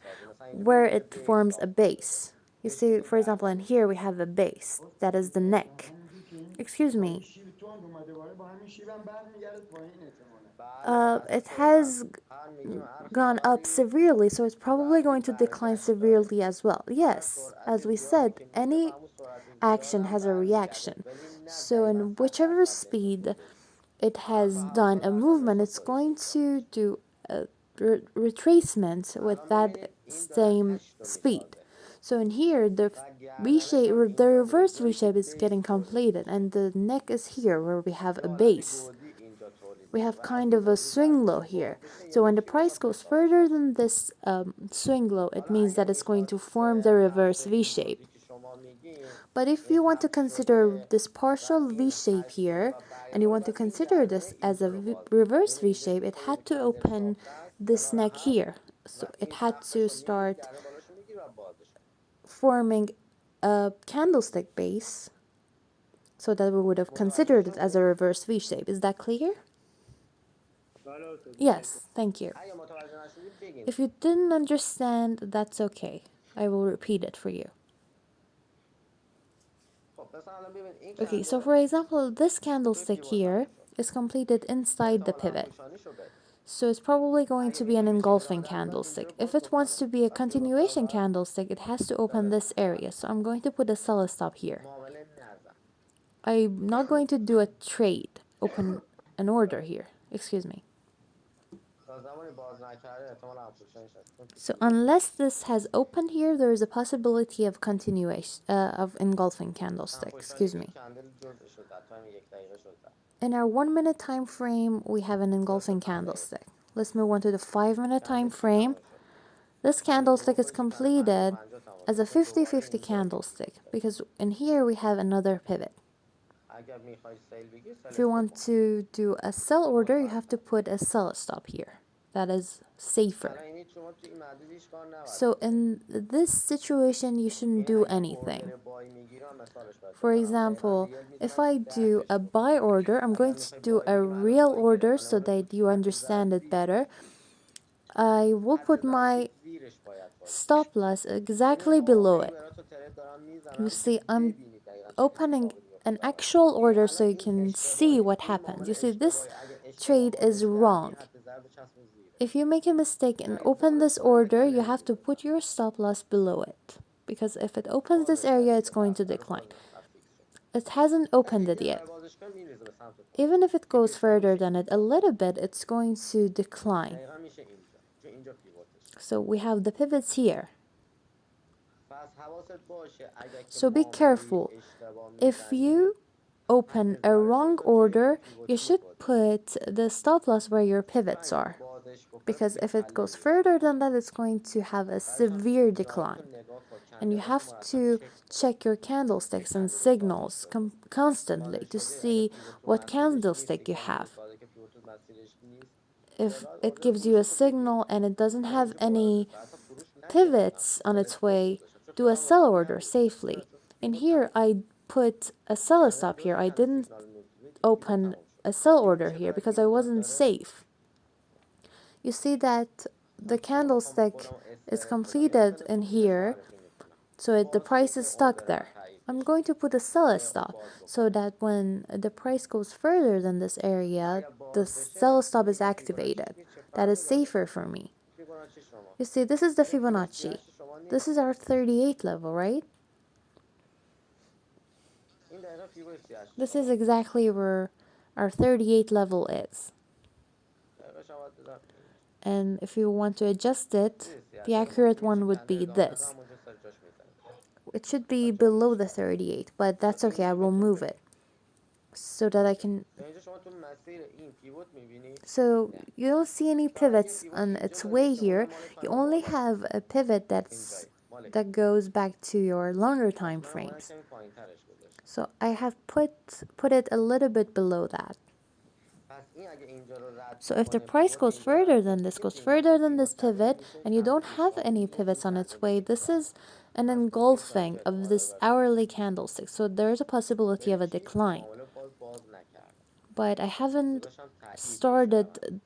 where it forms a base? You see, for example, in here we have a base, that is the neck. Excuse me. It has gone up severely, so it's probably going to decline severely as well. Yes, as we said, any action has a reaction. So in whichever speed it has done a movement, it's going to do a retracement with that same speed. So in here, the V shape, the reverse V shape is getting completed, and the neck is here where we have a base. We have kind of a swing low here. So when the price goes further than this swing low, it means that it's going to form the reverse V shape. But if you want to consider this partial V shape here, and you want to consider this as a reverse V shape, it had to open this neck here. So it had to start forming a candlestick base so that we would have considered it as a reverse V shape. Is that clear? Yes, thank you. If you didn't understand, that's okay. I will repeat it for you. Okay, so for example, this candlestick here is completed inside the pivot. So it's probably going to be an engulfing candlestick. If it wants to be a continuation candlestick, it has to open this area. So I'm going to put a sell stop here. I'm not going to do a trade, open an order here. Excuse me. So unless this has opened here, there is a possibility of continuation of engulfing candlestick. Excuse me. In our 1 minute time frame, we have an engulfing candlestick. Let's move on to the 5 minute time frame. This candlestick is completed as a 50-50 candlestick because in here we have another pivot. If you want to do a sell order, you have to put a sell stop here. That is safer. So in this situation, you shouldn't do anything. For example, if I do a buy order, I'm going to do a real order so that you understand it better. I will put my stop loss exactly below it. You see, I'm opening an actual order so you can see what happens. You see, this trade is wrong. If you make a mistake and open this order, you have to put your stop loss below it. Because if it opens this area, it's going to decline. It hasn't opened it yet. Even if it goes further than it a little bit, it's going to decline. So we have the pivots here. So be careful. If you open a wrong order, you should put the stop loss where your pivots are. Because if it goes further than that, it's going to have a severe decline. And you have to check your candlesticks and signals constantly to see what candlestick you have. If it gives you a signal and it doesn't have any pivots on its way, do a sell order safely. In here, I put a sell stop here. I didn't open a sell order here because I wasn't safe. You see that the candlestick is completed in here, so the price is stuck there. I'm going to put a sell stop so that when the price goes further than this area, the sell stop is activated. That is safer for me. You see, this is the Fibonacci. This is our 38 level, right? This is exactly where our 38 level is. And if you want to adjust it, the accurate one would be this. It should be below the 38, but that's okay, I will move it. so that I can, یا اینجا شما تو مسیر این پیوت میبینی so you don't see any فقط یه pivots پیوت on اینجا its داری way که مال here. مال You تایم only بالاست have a pivot اینجایی مال این that goes back to your longer پس time من اومدم frames. کمی پایین ترش گذاشتم So I have put it a little bit below that. پس این اگه اینجا رو رد So if the بکنه price پیوت goes اینجا رو further رد than کنه this, دیگه goes بی محصول further than پیوت this کرده pivot, نمیشه and you تحت don't have فشار any میگیری اون pivots on کرده its way, میشه this خطر is an پس خیلی سریع engulfing تو of احتمال داره this بره پایین hourly candlestick. So there's a possibility ببین of a کی decline. معامله باز نکردم But I haven't گذاشتم تایید بشه started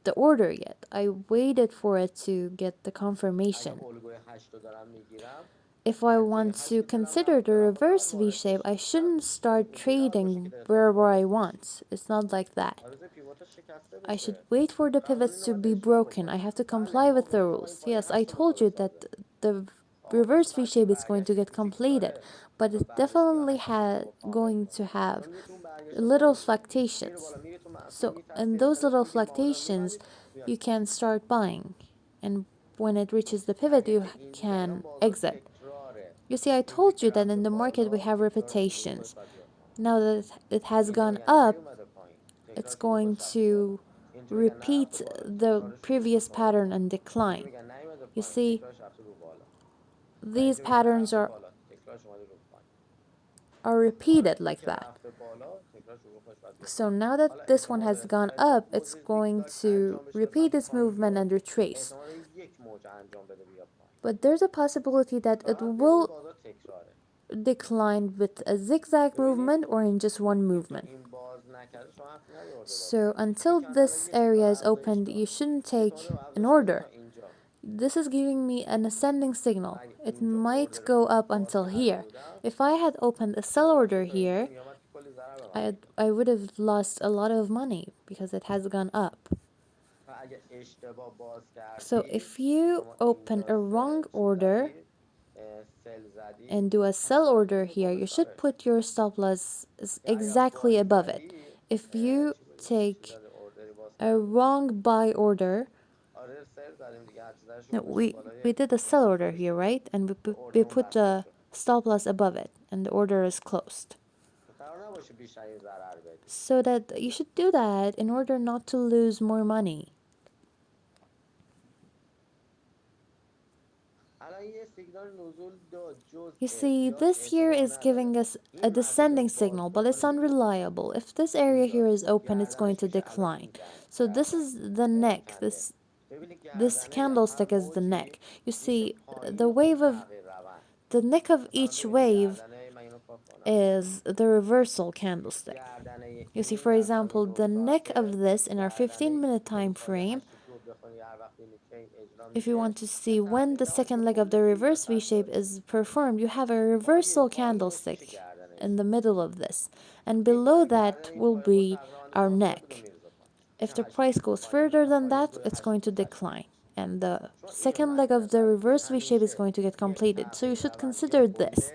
the order yet. I waited for it to get the اگه confirmation. الگوی 8 رو دارم میگیرم If I الگوی want 8 to که دلم consider نخواد the دارم فقط reverse V وارد shape, I بشم نه shouldn't یعنی start اینجوری نباید باشه که trading دلت بخواد wherever I وارد بشی want. It's not like that. آره پیوتا شکسته I should بشه wait for the pivots قوانین رو to باید be اجرا broken. I بکنی have to بله comply ما with the گفتیم ما این rules. پایین Yes, I 8 رو told میخوایم you that حساب بکنیم the پس reverse V هر کی shape is going to برگشت get فیزیک completed, داره but لطفا it بعدش بیا definitely 8 had رو کامل going کن to have چون دیگه تو اون برگشت little نمیری پایین میری fluctuations. بالا میری تو مسیر So in میترسی those اسمش little میگیم معامله رو fluctuations, میبندی میای you پایین can start buying, and when it reaches the pivot, اگه you که اینجا الان can بازار exit. تکراره You see, I اینجا told که you that رفته in the market we بالا have تکرارش رو بگیر reputations. خودت باید بیاد پایین Now that it has اینجا gone بگن up, نیومده پایین it's تکرارش رو بگیر going خودش رفته بالا to اینجا بگن نرفته repeat بالا the تکرارش رو بگیر previous خودش اومده pattern پایین and اینجا decline. بگن نیومده You پایین see, تکرارش رفته رو بالا و these اینجا بگن patterns نرفته are بالا تکرارش اومده رو پایین are آره repeated این like که that. رفته بالا تکرارش رو خودش باید بیاد So پایین now that حالا this one احتمال has داره gone تا up, موج it's going زیگزاگ to انجام بشه repeat بخواد رو its پایین movement بیاد and retrace. احتمال داره یک موج انجام بده بیاد پایین But there's a possibility that it فقط بدون will بازار تکراره decline with a zigzag ببینید movement or in just one اینجا movement. این باز نکرده شما حق نداری order باز So کنی این until که من الان this یه چیز area برای is افزایش opened, داد you shouldn't احتمال take داره an افزایش بده تا order. اینجا This is giving me an ascending من signal. اگه It اینجا might اوردر go خوبی up باز until کرده here. بودم If I had opened a sell احتمالش order این تا اینجا here, میامد که کلی ضرر به من میداد I would have lost a lot of money because it has gone up. و اگه اشتباه باز So کردی if you شما open اینجا a wrong چیز order زدی سل زدی and do a پس sell باید order بذاری here, بالا you should سرش put your stop loss یا اگر exactly بای above it. زدی If you چی بود اسمش چی take زده اوردری باز a کردی wrong buy order, آره سر زدیم دیگه هرچی زدش رو no, گذاشتیم we بالای did a sell order استاپ here, لوس right? And و we اوردرمون put بسته the شد stop loss above it, and the order is closed. قرار نباشه بیشتر این ضرر بدی So that you should do that in order not to lose more money. الان یه سیگنال نزول داد You جزء see, بیاد this here اعتبار is نداره giving us a این مسیر رو descending باز signal, but it's بکنه میره پایین unreliable. If this area here is اینجاست open, it's going گردنش to میشه الان decline. این So this گردن is the neck. کندل This ببینی this گردنه هر candlestick is the موجی neck. You میشه see, پایین اون تغییر روند the neck of مثلا each ببینی wave گردنه من اینو پاک کنم is the reversal candlestick. گردنه You see, این for در example, همین 9 the neck ساعته of this in our گردنه 15-minute که time میخوای frame, 8 تو بخونی هر وقت ببینی کی اجرا if you میشه want to یه see when تغییر the روند second leg of the کل این reverse V وسط shape داره is performed, you have a پای reversal پایینش میشه candlestick گردنه in the شما middle of this. And این below پایین that گردنه این will پای خود be تقریبا روند our باز خودتون رو neck. میریزه پایین این If the 8 price تو goes پایین further میاد than پایین that, روی it's 8 going to تکون decline. میخوره And the چون اینو second leg مد of the نظر بگیر reverse V shape is همیشه going to get یه completed. So you تغییر should روند یه consider this. قله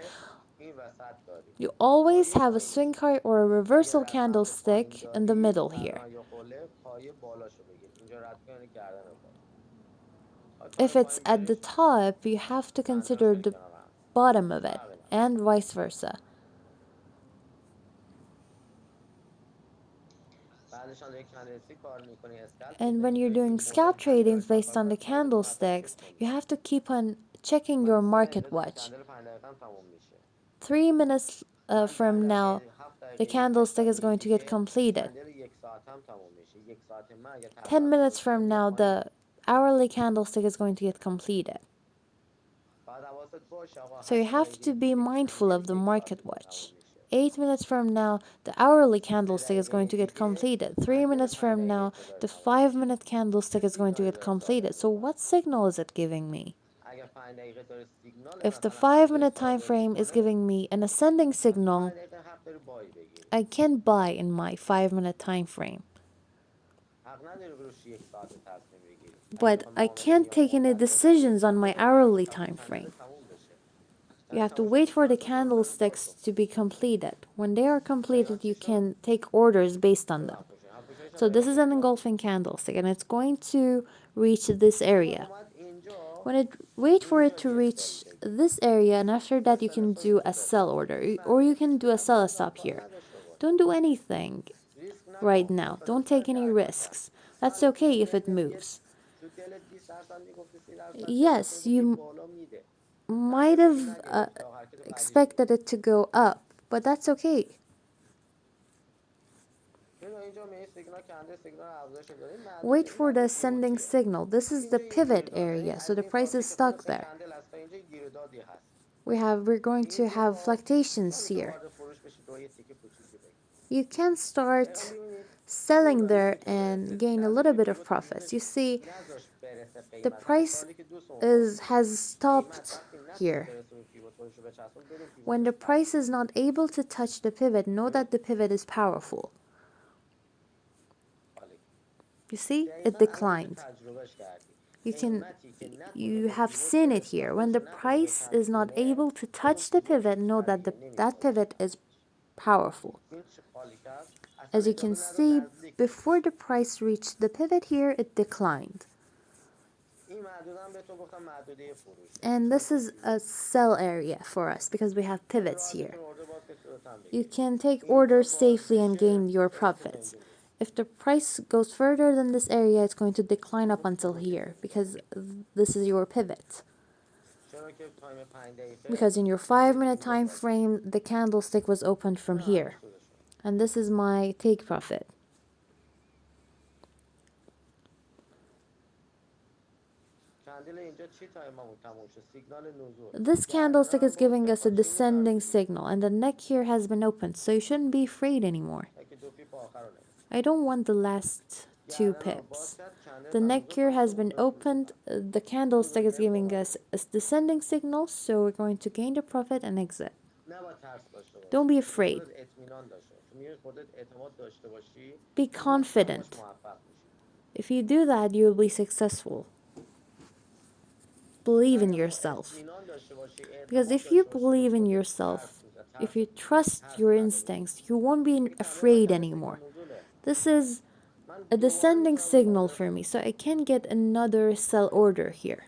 این وسط داری You always پایه have a پایینش swing رو card بگیر or a اگر reversal از سمت پایین candlestick in the داری middle here. تقریبا یه قله پایه بالاشو بگیر اینجا رد کنی گردن رو باز پای If it's پایین at the بیاریش top, you have to منظرش consider خیلی the کنار هم bottom of it, فرقی نداره and vice versa. بعدش هم یک کندلسی کار میکنی اسکلپ And when میزنی you're جایی که doing مهم scalp هست tradings براش based دنبال on the باید پایین تو حتما candlesticks, چک you کنی have to keep on checking من your 3 market دقیقه دیگه watch. کندل 5 دقیقه هم تموم میشه 3 minutes من 10 from now, دقیقه 7 the دقیقه 8 candlestick is دقیقه going to get دیگه completed. کندل یک ساعت هم تموم میشه یک ساعت من اگه 10 تقریبا minutes درست کنی from میاد now, پایین the hourly candlestick is going to get completed. بعد حواست باشه آقا So you 8 have دقیقه to be دیگه mindful کندل of the یک ساعت market دیگه تموم watch. میشه 8 minutes from now, the hourly 3 candlestick is going دقیقه to get دیگه completed. three کندل minutes 5 from دقیقه now, تو داره the تموم five میشه minute چه candlestick is going to سیگنالی get داره صادر completed. So میکنه what signal is it giving me? اگه 5 دقیقه داره سیگنال If the مثلا 7 5 minute time صادر frame is میکنه giving me an ascending پس 5 signal, دقیقه حق داری بای بگیری I can buy in my 5 minute time frame. حق نداری روش یک ساعت تصمیم بگیری اگه But میخوای I معامله can't میان take any مدت باشه یک decisions on ساعت my بذار تا hourly time کندل frame. تموم بشه You بعد have to تموم wait شد for the شانس اوردر رو باز candlesticks to بکن be completed. When they are دقیقا completed, چی you شد can take orders based on them. ببن پوشش هم پوشش هم So دقیقا this is خیلی an راحت engulfing candlestick and it's going to reach this حالا area. اومد اینجا When it wait for it اینجا to یک داری reach بگیری this area, and after that you can استرس های do a خوبه sell order or سنت you can do a سنت به sell نظرم stop کار here. نداشته باش Don't do anything ریسک right نکن، now. حوصله Don't سر take any در نیار. risks. That's من okay if it ذهنت یه moves. تو دلت 20% میگفتی 30% 40% Yes, میگفتی you بالا میده. might نگرفتی have نگرفتی آخر که تو قوی expected بودی. it to go up, but that's okay. اینجا می سیگنال کنده سیگنال افزایش داره، این معدوده، Wait این for the معدوده ascending پیوتیه. signal. This is the اینجا یه گیر pivot داده، این area, so از the این price is پارتی که خود stuck مثل there. کندل است تا اینجا گیر دادی هست. We're going این to یه have بار fluctuations میتونم اینجا here. وارد فروش بشید و یه تیکه کوچیکی بگیر. You can دقیقا start ببینید طول selling دادی there سی تا and برسه، gain a little نزدیک bit of پیوت profits. فروشش You see, نذاش برسه the قیمت، همین price سوالی که دوستمون is پرسید. has قیمت stopped وقتی نتونه here. برسه به پیوت خودش رو بچسبون بدون When the پیوتش price بسته is شده. not able to touch the pivot, know that the pivot is powerful. عالی. You see, it دقیقاً الان اینجا declined. تجربهش کردی. You can قیمتی که نتونه you به have پیوت seen it برسه و here. When خودش the رو نتونه price is not بچسبونه able to بدون touch the پیوت pivot, know that خریه، that نمیخوره pivot is قیمتش. powerful. این چه خالی کرد؟ اصلا As you اجازه can نداد see, نزدیک before بشه. the price reached the pivot here, it declined. این معدودم به تو گفتم معدوده فروشه، And چون this که is a پیوت داره. sell area for us because we have خیلی pivots راحت here. میتونه ارده باز که صورت هم You بگیری. can take اینجا orders باز safely and بشه gain your قیمت تا profits. اینجا میره. If the price goes further than this area, it's going to decline up چون until پیوتش here بسیار because خوبه. this is your pivot. چرا که تایم 5 دقیقه Because in your کندی تو 5 minute اینجا time باز شده. frame, the candlestick was opened این from همه here. سودشه. And this is my take profit. کندل اینجا چی تایممون تموم شد؟ سیگنال نزول. This گردنه candlestick هم is باز giving کرد us با a چین descending فرضی. signal, and the neck here has been opened, so you shouldn't be afraid anymore. که دو پیپ آخر رو نگاه. I don't want the last 2 گردنه هم باز pips. کرد کندل The تا neck نزول here پس تو has been اردر فروش opened. فرضی. The candlestick is بزرگترین giving قیمت us بود. a descending signal, so we're going to gain the profit and exit. نباید ترس داشته Don't باشی. be میتونی afraid. خودت اطمینان داشته باشی. میتونی خودت اعتماد داشته باشی. Be مطمئن باش confident. موفق میشی. If you do that, you will be successful. Believe in اگه yourself. اطمینان داشته باشی، Because اعتماد if you داشته باشی به believe in خودت، yourself, ترس میزنه، if ترس you میره، trust ترس your نداری. instincts, you won't be این کندل من afraid کندل سیگنال anymore. نزوله. This is من a دوباره descending میتونم روش signal اوردر for me, بگیرم. so I can get another sell order here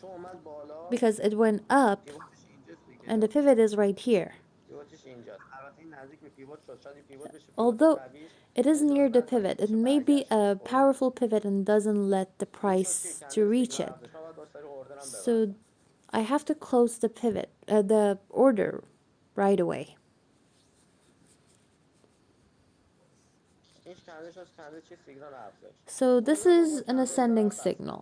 چون اومد بالا، because it went up پیوتش اینجاست and the دیگه. pivot is right here. پیوتش اینجاست. البته این نزدیک به پیوت شد. شاید این پیوت بشه پیوت Although قویش it is اجازه near the نده pivot, it بشه may be برگشته. a خب powerful pivot and doesn't let the این شد که price to کندل reach سیگنال it. افزایش. من باید با سری اوردرم So ببندم. I have to close the pivot, the order right away. این کندل شد کندل چی سیگنال افزایش. So this اوردر is با an کندل ascending دارم بستم. signal.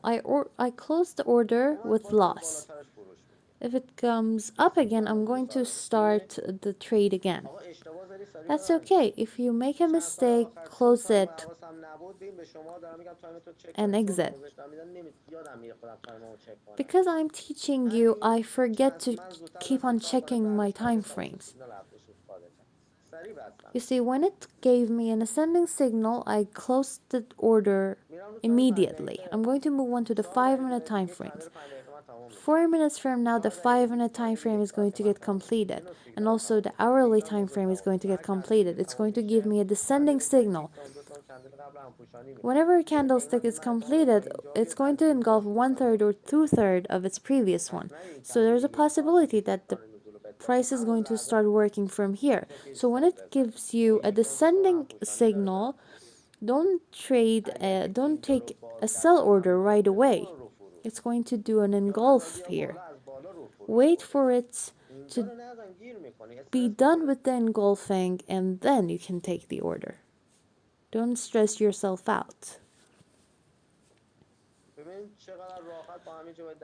I close the order اومد with باز از loss. بالاترش فروش میگیره. If it comes این up again, سیگنال I'm خیلی going to ساده است. میبینی؟ start the trade again. آقا اشتباه زدی سری That's ببندی. okay. If you make a چند سال mistake, آخر چون close تایم it حواسم نبود، ببین به شما دارم میگم تایم تو چک and کنید، چون exit. آموزش دارم میدم یادم میره خودم تایممو چک کنم. Because I'm teaching you, همین I forget to من زودتر keep بستم on شاید برای checking my بعدش time نرسم واسه frames. سیگنال افزایش استفاده کرد. سریع بستم. You see, when it gave me an ascending signal, I closed the order میرم رو تایم 5 immediately. I'm دقیقه. going to move on to the 4 دقیقه 5 minute مونه time دیگه کندل frames. 5 دقیقه من تمام میشه. 4 minutes from now, the 4 دقیقه 5 دیگه minute time کندل frame یک is going ساعته to من get تمام میشه. completed. اینو And سیگنال also تمام the میشه. hourly سیگنال time نزول frame is تمام going میشه. to get هر کندلی که completed. It's تمام going to give میشه، me a descending کندل پایین signal. یک تا دو تا کندل قبل هم پوشانی میکنه. Whenever a این candlestick قیمت is من احتمال داره تا completed, اینجا it's بیاد، going از to اینجا engulf فروشم 1/3 or باشه. 2/3 of its previous one. پس نه این So there's کندل a یک ساعته possibility که that the سیگنال نزول رو بهت داد، price is همون going to لحظه start working from here. میتونی So when سل it بزنی. gives با you a یک تا دو تا هم descending پوشانی داره signal, داره. اگر که don't اینجا رو take a باز کرد sell از order همون right پوینت away. برو رو فروش. It's going to do an یا نزن engulf بیا here. بالا از بالا رو فروش Wait خودت. for it اینجا to رو نزن گیر میکنی، be استرس done میخوری. with the engulfing and then you can take the order. Don't stress yourself out. ببین چقدر راحت با همین جو $10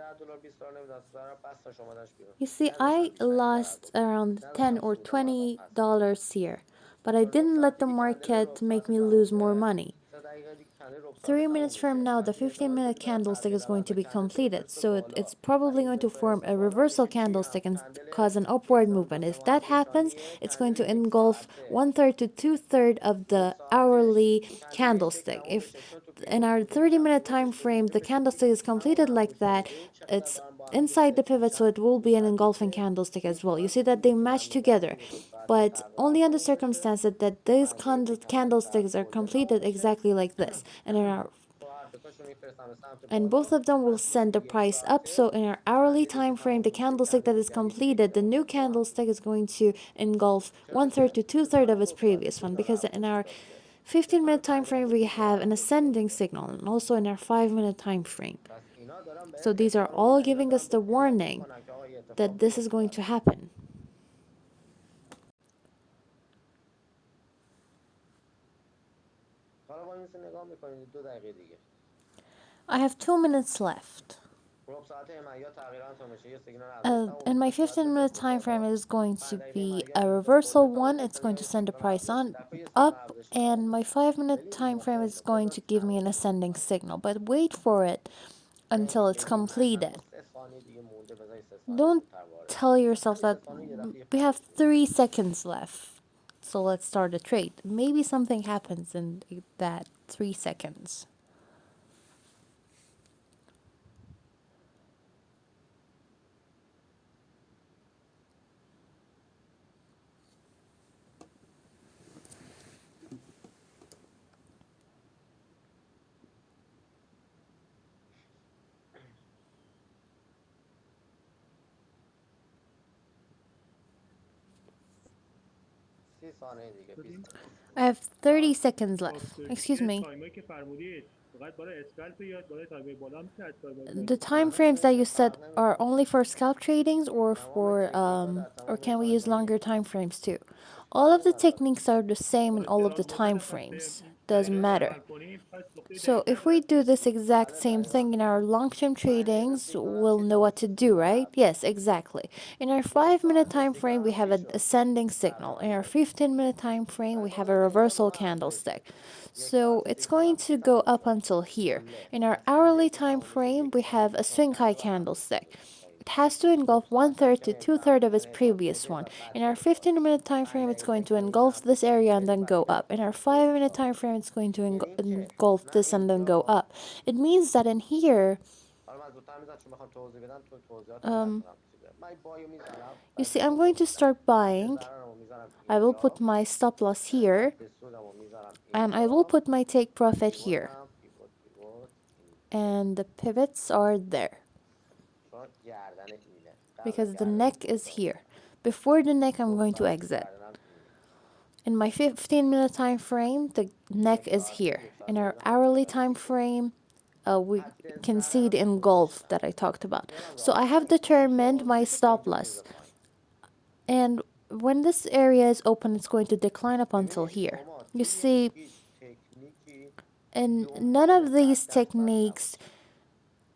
$20 نمیدونم سر بستش اومدنش بیرون. You see, نذاشتم I بیشتر این ضرر lost بکنه. around 10 نذاشتم or سودم رو اول پس بگیره. $20 here, but I تا 9 didn't ساعت let the دیگه کندل market ربع make ساعته me lose more تمومه. money. 3 دقیقه دیگه کندل ربع ساعته 3 minutes تموم from میشه. now, the پس این احتمال داره 15-minute که برای candlestick تغییر is going روند to به be کندل تو رو completed, برسه so it's بالا. probably اگه going to form برسه a بالا reversal میشه چی؟ candlestick همون and کندل cause an یک upward تا دو movement. تا If هم that happens, پوشانیه. it's going کندل to یک engulf ساعته. 1/3 to 2/3 of دو the ساعتش hourly کندل یک candlestick. تموم If بشه، چون تو in پیوت our بوده اینجا 30-minute time پیوتش frame بگیره the بشه candlestick is همون completed هم like پوشانی. that, ببین چقدر it's دارم با هم دیگه inside the ست pivot, so میشن. it will be an engulfing نزدیک candlestick as well. You see that they 2 که من match میگم together, این دو ساعت با but تقریبا only under تموم بشه. circumstance that تو these 5 دقیقه کندل بعد candlesticks are کل تموم completed بشه. exactly like this. And in our تو هر گرافیکاشو میفرستم به سمت and both بالا، of them will بعد send the حدود یک price up. ساعته So in our hourly کندلی که time frame, the تموم میشه، candlestick that کندل is دیگری شکل completed, the میگیره new واسه من. candlestick is going to engulf چرا one third دیگه to two دوست third of دارم its گفتم previous بهت one, میذارم because in our استوپا دیگه. دوست 15-minute داری time خریدم frame we بهت have میذارم an استوپا ascending دیگه. signal, and also in our 5-minute time frame. پس اینا دارم So بهت these are اطلاع رو all میدم، اینا giving دارم us the بهت اعلام warning میکنم که آقا این اتفاق that this is درست going to برات. happen. حالا با این نگاه میکنید 2 دقیقه دیگه. I have 2 minutes left. ربع ساعته من یا تغییرات تا میشه یا سیگنال اولی تموم And میشه my که باید 15-minute بفرسته time frame بالا. is going 5 to دقیقه be من a اینجا خورده reversal تموم one. It's going میکنه to یا send the سیگنال price افزایشی on دفعه یه سیگنال up, افزایشی تموم and my میشه. 5-minute خیلی time frame is محکمه، going بذار to give me an تموم ascending بکنه. signal. But wait for it من اینکه until it's خیلی نه ما completed. 3 ثانیه دیگه مونده، بذار این 3 ثانیه Don't زودتر وارد tell شه. yourself همین سه that ثانیه یه دفعه we have خاموش میشه. 3 seconds left. So let's start a trade. Maybe something happens in that 3 seconds. 30 ثانیه دیگه، 20 شدیم. ثانیه. I have 30 seconds خب left. Excuse me. تایمایی که فرمودید فقط برای اسکلپ یا برای تایمای بالا هم میشه تایمای The پایین time همه frames that you said فرق are نمیکنه. only for scalp tradings تمام تکنیک ها در or تمام can we use تایمایی longer time frames too? All of فرقی the نداره. techniques are the same in با all of the استراب time گفتن پس frames. Doesn't دقیقه matter. عمل کنیم پس نقطه So دقیقه if هم we do برسیم. this exact بله same دقیقا. thing in our long-term 5 دقیقه tradings, سیگنال we'll چی know what درست to میشه do, که right? هست. Yes, exactly. In our ربع 5-minute ساعته time frame, we سیگنال have چی an شد ascending در signal. In our نهایت. 15-minute time frame, we بعد have بازم a اینجا reversal دوباره افزایش candlestick. پیدا کرد. یک So ساعته it's سیگنال going هم to چی go تموم up شد until here. کله. In our پس کله ای hourly که time تموم میشه frame, یک we ثانیه have a که شما swing high کله رو افزایش candlestick. پیدا It کردید. has to ربع engulf one ساعته هم third که to two نمیفهمم، thirds of its میتونه تا 2 previous دقیقه one. بعد In our بیاد بالا. 15-minute time 5 frame, it's دقیقه going to بزنید engulf سمت this بالا area and خیلی then go وقت up. In our نمیخواد افزایش 5-minute پیدا time کنه. frame, it's going to یعنی اینکه engulf من this and then go اینجا، up. It means that in here, حالا من زودتر میزنم چون میخوام توضیح بدم تو توضیحاتم نتونم چیزه. من این بایو میزنم you بعد see, اینجا I'm going to وایمیستم. start یه buying. ضررمو میزنم I will put اینجا، my stop loss here, خط سودمو میزنم and I will اینجا، put my take profit here. پیوتم پیوت اینجا. And the pivots are there چون گردن اینه، قبل از because the گردن neck is جلوتر. here. Before the neck, I'm ربع going to ساعته exit. گردنم اینه. In my 15-minute time frame, the neck یک is ساعته here. یک In ساعته our بذار همینجا hourly وایسم time دیگه. frame, we حد can see the ضررم اینجا engulf گذاشتم. that I talked about. خیالم So I راحت have تره. این determined شد my که تا stop اینجا loss. میرسه پایین. And when this area is open, it's going to decline up until ببینید here. شما You توی see, هیچ تکنیکی in none دنبال of صد these درصد techniques, نباشید.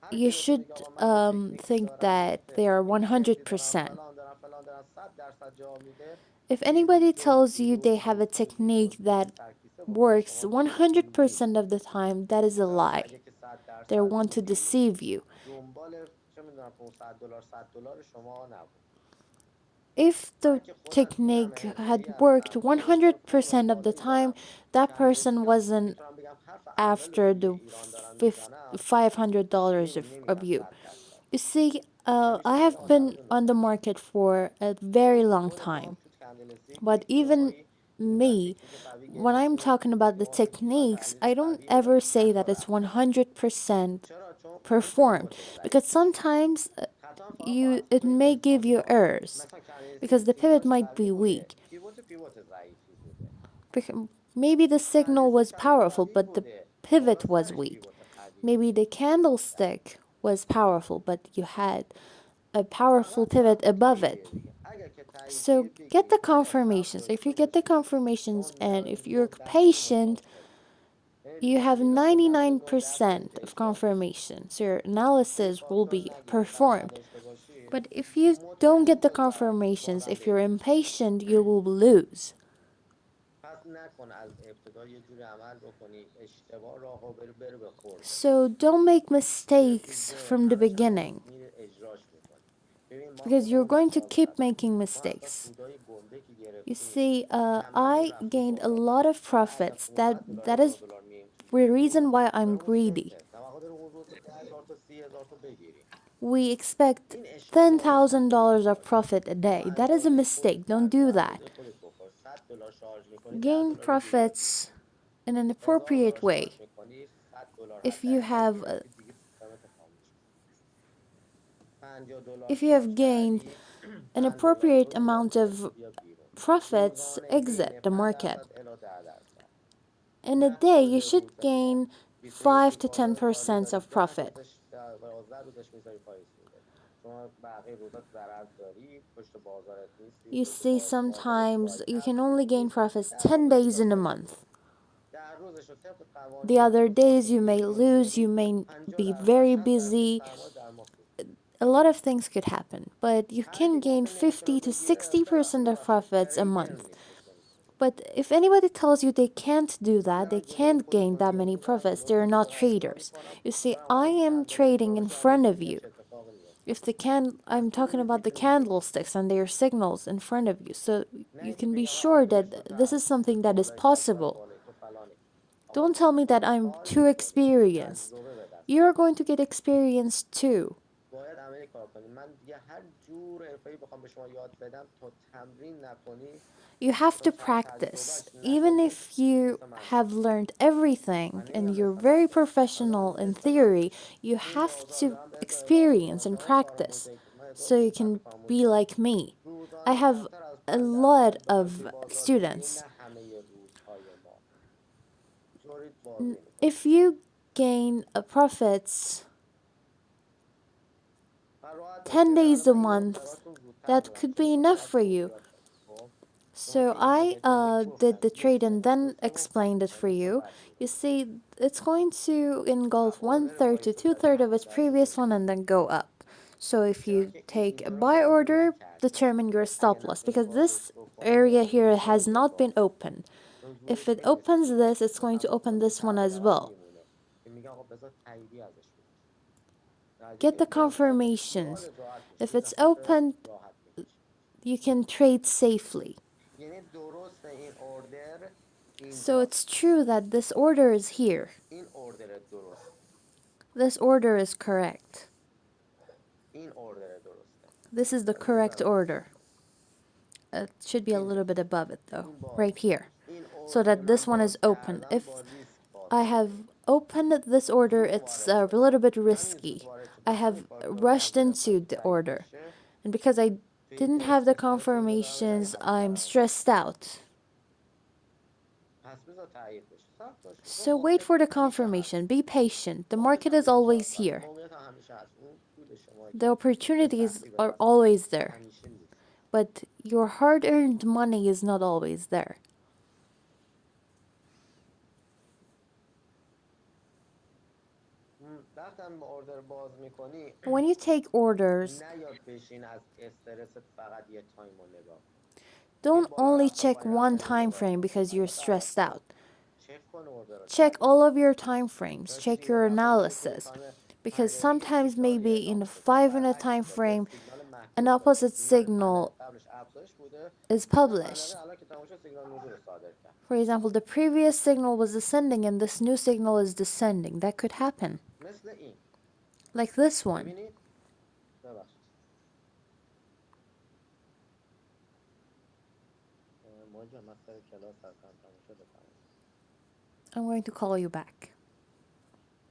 هر کی you بهتون should میگه آقا من یه تکنیکی think دارم، یه that they are استراتژی دارم، 100%. فلان دارم، فلان دارم، 100% جواب میده. If خیلی anybody جزئی tells you they have a technique جزئی that سرکیسه بکنه works شما بهتون 100% میگه. of the time, that is a اینا lie. نگه که 100 They درصد want to میگیم deceive you. دنبال چه میدونم 500 دلار 100 دلار شما نبود. If من the که خودم تیمم technique حرفه‌ای had worked هستم، پوزیشن خوبی واسه 100% of the بالا time, میذارم. that person کندلستیکم wasn't میتونم بگم حرف اول رو after توی the ایران دارم میزنم. $500 of نمیرم you. 100%. You see, همیشه I بین have آدم been اینو on the نگاه market میکنم. for a very شما long خود ما هم time. تو کندلستیک But یک even جاهایی اینقدر me, تکنیک قوی when I'm گرفتیم talking about که the ما میگیم شما techniques, تحلیل I don't قوی ever دارید say that 100 it's رفتید. 100% چرا؟ چون اون performed, پیوت because ضعیفه. sometimes خطا هم فقط با you it عدس‌های may give you ارقامی. errors مثلا کندلستیک because the pivot سیگنالش might قوی be بوده، weak. پیوت ضعیفی بوده. Maybe the signal was کندلستیک هم powerful, قوی but the بوده، بالا pivot was سرش weak. پیوت قوی Maybe بوده. the candlestick was powerful, but you had a powerful فقط pivot باید above تاییدیه it. دیگه. اگر که So تاییدیه get the بگیرید، اگر صبر confirmations. داشته If you get the باشید، confirmations and if you're 9% patient, متوسط. یعنی you have تحلیلات با 99% 99% of اجرا میشه. confirmations. Your این analysis will فاکتور be نگیرید، صبر performed. نداشته باشید، But if you don't مطمئنم get the که confirmations, بازم if you're ببرید. impatient, you will lose. پس نکن از ابتدا یه جوری عمل بکنی اشتباه راهو بره به خورده. So don't make بره تو mistakes ذهن، from the همش هم beginning میره اجراش میکنی. ببین ما because you're خودمون going to مثال keep زدم. making ما حتی mistakes. سودای گنده که You گرفتیم see, هممون I رفتیم gained a بالا. lot of مثلا اگر profits. 500 دلار That is 1000 دلار the میگرفتیم reason why I'm برامون greedy. سیفه. نماها داره حدود 10000 تا 30000 تا بگیریم. We expect این اشتباهه که خودت $10,000 of میکنی. profit a شما day. That is a اندازه mistake. خودت Don't فرض کن، do that. اندازه خودت بکن. 100 دلار شارژ میکنی 10 Gain دلار بگیر بازی. profits in an 1000 دلار appropriate way. شارژ میکنی 100 دلار if you حداکثر have گرفتی دیگه سیستمت خاموشه. 50 دلار if you have چارج gained کردی an 5 دلار appropriate رو زیاد amount گرفتی of بیا بیرون. profits, روزانه exit بین the 5 market. درصد الی 10%. In a نه day, you کل should روز gain ما 21 5 روز to عمر سالی 10% داری، of 10 profit. روزش 11 روزش میذاری پای سودت. شما بقیه روزات ضرر داری، پشت بازارت نیستی، You پشت see, بازارت sometimes you can وایس only gain نیستی، profits 10 10 روزش days بذار in a پای سودت. month. 10 روزش رو طبق The قوانین other خوب days, you حسابی may جلو lose, you بری، may 50 be درصد very 60% busy. سرمایه در ما سود. A lot of things could happen, but you هر can کی gain گفته نمیتونه 50 to بگیره 60% of ببخشید profits a تریدر month. نیستش نمیتونه بگیره. But if anybody tells you they can't do that, میگم they جلوی can't gain خودتون that many گرفتین برم profits, جلو they're خودتون not دارم اجرا traders. میکنم. You see, دارم I اگه am کندل اجرا trading in بشه من front بهتون of میگم you. چه اتفاقی میفته. If the پس I'm talking میدونید about the میتونید درست candlesticks and بگیرید. their signals in front of you, so نه you اینکه can be بگی آقا sure آلگوریتم تو that this is تو something that is بالای تجربت possible. بالای تو فلانی. آقا Don't tell me that I'm too تارگت دارید، experienced. تجربه به دست You're میارید. going to get experience too. باید عملی کار کنید. من دیگه هر جور حرفه‌ای بخوام به شما یاد بدم تا تمرین نکنی، You have تا to practice. تجربهش Even نکنید if you مثل من have نیستید. learned everything من and نمیگم you're مثل very بقیه. مثلا professional in مثلا theory, you این have بازار to دارم بهتون ارائه experience میکنم and شما practice کارآموزی من so you فرصت can be کارآموزی like me. I روزانه have کمتر از a 5 lot درصد بخواید توی of بازار بگیرید، نه students. همه روزهای ما دارید بازی میکنید. If you gain a profits راحت باشید 10 ببین الان days a من اینو month, براتون زودتر that میگم could چون be میخوام enough for بچه‌ها you. یاد بدم. خب شما So که اینجا I بهتون did گفتم the یک trade and دوم then دوم explained it من for میخوام you. بعدی رو You بگم. see, it's going to engulf one اوردر third to وایس two زدی third of its 7 درصد previous one نمیشه. and then go up. So if چرا you که این take a اینجا رو buy بازی order, نکرده. determine your اگه stop loss نتونه because بازش this area بکنه here اینجا has اینجا not been باخته. opened. چون If زورش it نمیرسه opens به this, بازار. it's going to مثلا open اون رو this one as تحلیلرم well. میمونه که میگه آقا بذار تاییدی ازش بکشیم. بعدی Get که the باشه confirmations. خیالت راحت میشه If یه it's نفس opened, راحت میکشید. you can trade safely. یعنی درست این اوردر So it's اینجاست. true that this order is here. این اوردر درسته. This order is correct. این اوردر درسته. This is the باید یه correct ذره بالا order. بشه. It should be a little اینجا bit above it though, این باز right here, میشه. این so اوردر that this من one is باز open. کردم با If ریسک باز I have کردم. opened this order, زود it's وارد a شدم. little bit همین زود risky. وارد شد I با همین have فاکتور rushed into پذیرفتم the تایید order, بشه and because I توی didn't have the استرس پیدا دارم یعنی confirmations, هزینه I'm رو انجام stressed بدم. out. پس بذار تایید بشه. صبر باش. اون So wait مارکت for the همیشه هست. confirmation. Be patient. The مارکت market is همیشه always شاید here. موقعیت همیشه هست. اون پول شما The که به opportunities سختی به are دست always آوردید there, همیشه نیست. but your hard-earned money is not always there. وقتی هم اوردر باز میکنی When you take orders, نیاد بشین از استرست فقط یه تایم رو نگاه کن. هی don't بالا only رفتن check پایین one رفتن رو time نگاه frame کن. because you're اگه بعد stressed out. خب چک کن اوردر رو Check تحلیل all کن. of your time frames. چرا که Check یه your دفعه ممکنه تو این analysis. تایم Because 5 دقیقه یه sometimes سیگنالی maybe اعلام in a شه یا 5 minute برعکس time باشه یه frame, سیگنال an معکوس باشه. opposite سیگنال signal قبلش افزایش بوده is بعدم 5 published. دقیقه الان که تمام شد سیگنال نزول رو صادر کرد. For example, the previous signal was ascending and this new signal is descending. That could happen. مثل این Like this one. ببینید ببخشید ماجا من سر کلاس هستم تموم شده تموم. I'm going to call you back.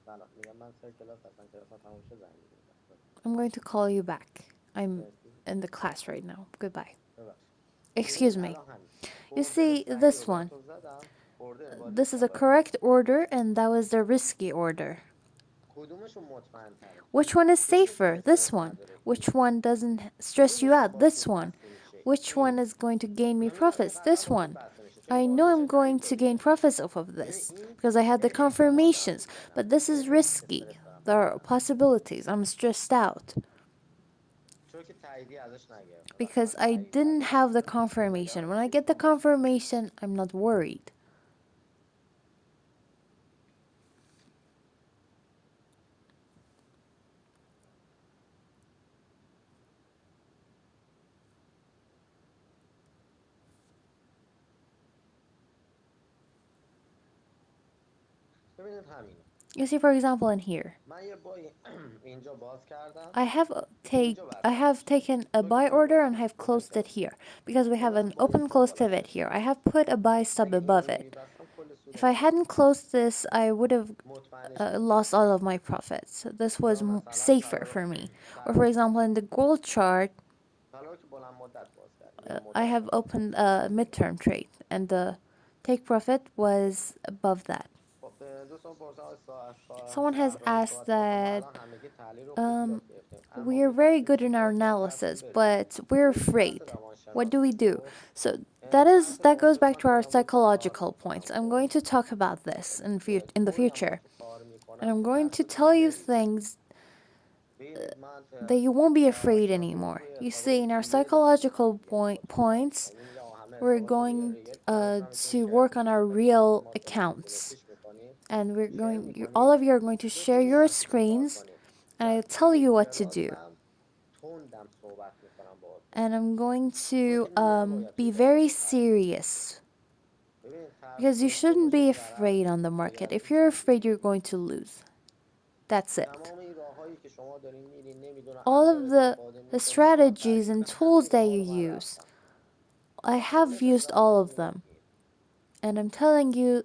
سلام میگم من سر کلاس هستم کلاس تموم شده زنگ میزنم. I'm going to call you back. I'm مرسی in the class right now. Goodbye. ببخشید. Excuse ببینید me. الان همین You اوردر see, صحیح رو this one. براتون زدم. اوردر با This ریسک is هم a براتون correct زدم. order, and that was the risky order. کدومشون مطمئن تره؟ Which one is کدومشون safer? This استرس one. نداره؟ Which one doesn't stress you کدومشون out? با This سود one. بسته میشه؟ Which one این is going to gain me من میدونم این profits? قطعا This با سود one. بسته میشه چون این I باز know میشه I'm going تایید to دادی gain بهش. profits off of ببین this این because I had the خیلی احتمال دارم confirmations. بگیرم But this is خیلی risky. استرس دارم There are بگیرم possibilities. I'm stressed out چون که تاییدی ازش نگرفتم. وقتی because من I تاییدی didn't ازش have the گرفتم بهتون confirmation. بگم When I دیگه get the میخوام باز کنم. confirmation, I'm not worried. ببینید همینه. You see, for example, in here, من یه با اینجا باز کردم I have اینجا I بستم have taken a چون که buy فول order and گذاشتم have گفتم closed it کلاس here because we have دوباره an با این open سود close بالا pivot شد. here. I have put a buy stop اگه اینو above it. نمیبستم کل If I hadn't closed this, I would have مطمئنش lost نمیکنه. all of my profits. This was یا مثلا safer for me. Or for example, in the gold chart, حالا که بلند مدت باز کردیم یا I مدت have باز کردیم. opened a midterm trade, and the take profit was above that. خب دوستان پرسان Someone has شهرام asked صحبت کنم. خب ما that الان همگی تحلیل رو خوب یاد گرفتیم، اما we're very میترسیم good in our چیکار کنیم؟ analysis, میترسیم بریم. but we're یک فرد afraid. What do روانشناس we do? خب So that فرد goes back میخوان to our اینا بود کار psychological points. میکنم I'm خب going to talk about this in the طوری هم future, باهاتون کار and میکنم I'm که going to ترستون tell you بره. things ببینید من that you won't be afraid حسابی رو anymore. روی You حساب see, in our ریل میکنم، psychological یعنی با حساب points, یعنی میگم همه we're حساباتون روی going ریل فراتون هم میتونید to شیر work on کنید، our مثل اینکه real ما داریم accounts, بیزینسش میکنیم، and we're شیر going. All میکنیم of you are going to share ببینید your از چی کار screens, کنیم. and I'll من tell you یک what to do. کلاسم تندم صحبت میکنم باهاتون، And I'm going چون to که نباید be روی very بازار ترس کنید. serious, ببینید ترس because you داشته shouldn't باشید be ضرر afraid on the میکنید، market. وگرنه If you're هیچ afraid, نمیکنید. you're going to lose. That's it. تمام این راههایی که شما دارین میرین نمیدونم All از ظاهر of استفاده the میکنید، من strategies and دقیق tools همین that راه you رو من use, رفتم. I همه have بهش used دارم all بهتون of یاد them. میدم. And I'm telling you,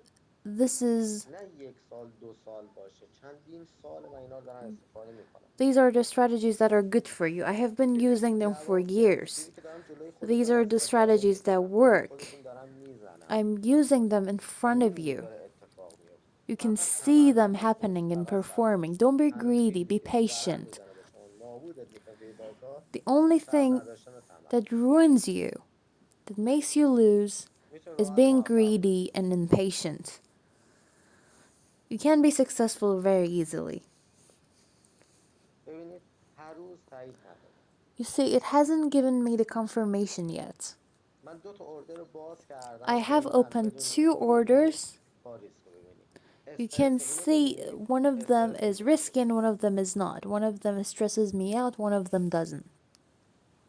this is نه یک سال دو سال باشه، چندین سال من اینا رو دارم استفاده میکنم. these are the strategies that are good for you. I have been ببینید using them for جواب که years. چیزی که دارم جلوی These خودتون are the استفاده strategies that میکنم، جلوی work. خودتون دارم میزنم I'm using them in و front of میبینید you. داره اتفاق میفته. You can فقط see them تمرکز happening کنید، and توسط performing. Don't be تنها greedy, چیزی be که ضرر patient. میزنه به شما، نابودت میکنه توی بازار، The only سر thing نداشتن that تمرکز. ruins you, that makes you lose, میتونید is راحت being موفق بشید. greedy and impatient. You can be successful very easily. ببینید هر روز تایید نداره. You see, it hasn't given me the confirmation yet. من دو تا اوردر رو باز I کردم، have فعلا opened بدون 2 ریسک رو ببینید، orders. با ریسک رو ببینید. You can استرس اینو see ببینید، one of them استرس is اینو risky ببینید. and one of them is not. One of them stresses me out, one of them doesn't.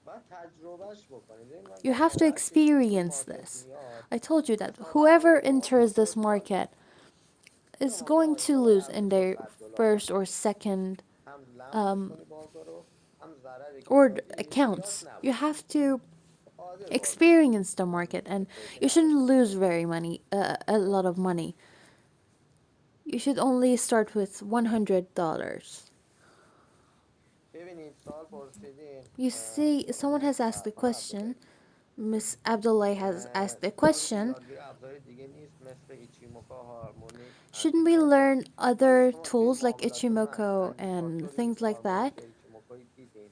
باید تجربهش بکنید. من You have گفتم to هر کسی که توی experience مارکت this. میاد I told you that مثلا با whoever همون ما enters this تصادفی market بازی میکنیم. is شما میگم going آقا to شما lose in ارزش با their $100 first or خریدین، second هم لمسش کنی بازار رو، هم ضرری که or زدی زیاد accounts. You نباشه، have to عادل بازی کنید، experience the market, به and طوری که you shouldn't روش lose نکنید. very money, a lot of money. You should only start with $100. ببینید سوال پرسیدین، You see, someone has asked a خانم question. عبداللهی، Miss Abdullah has asked a چرا میشه question. یاد گیری ابزاری دیگه نیست مثل ایچیموکا، هارمونیک، Shouldn't we اندیکاتور؟ learn آیا other شما توی tools like معاملات من Ichimoku and اندیکاتوری، things like هارمونیک that? یا ایچیموکایی دیدین؟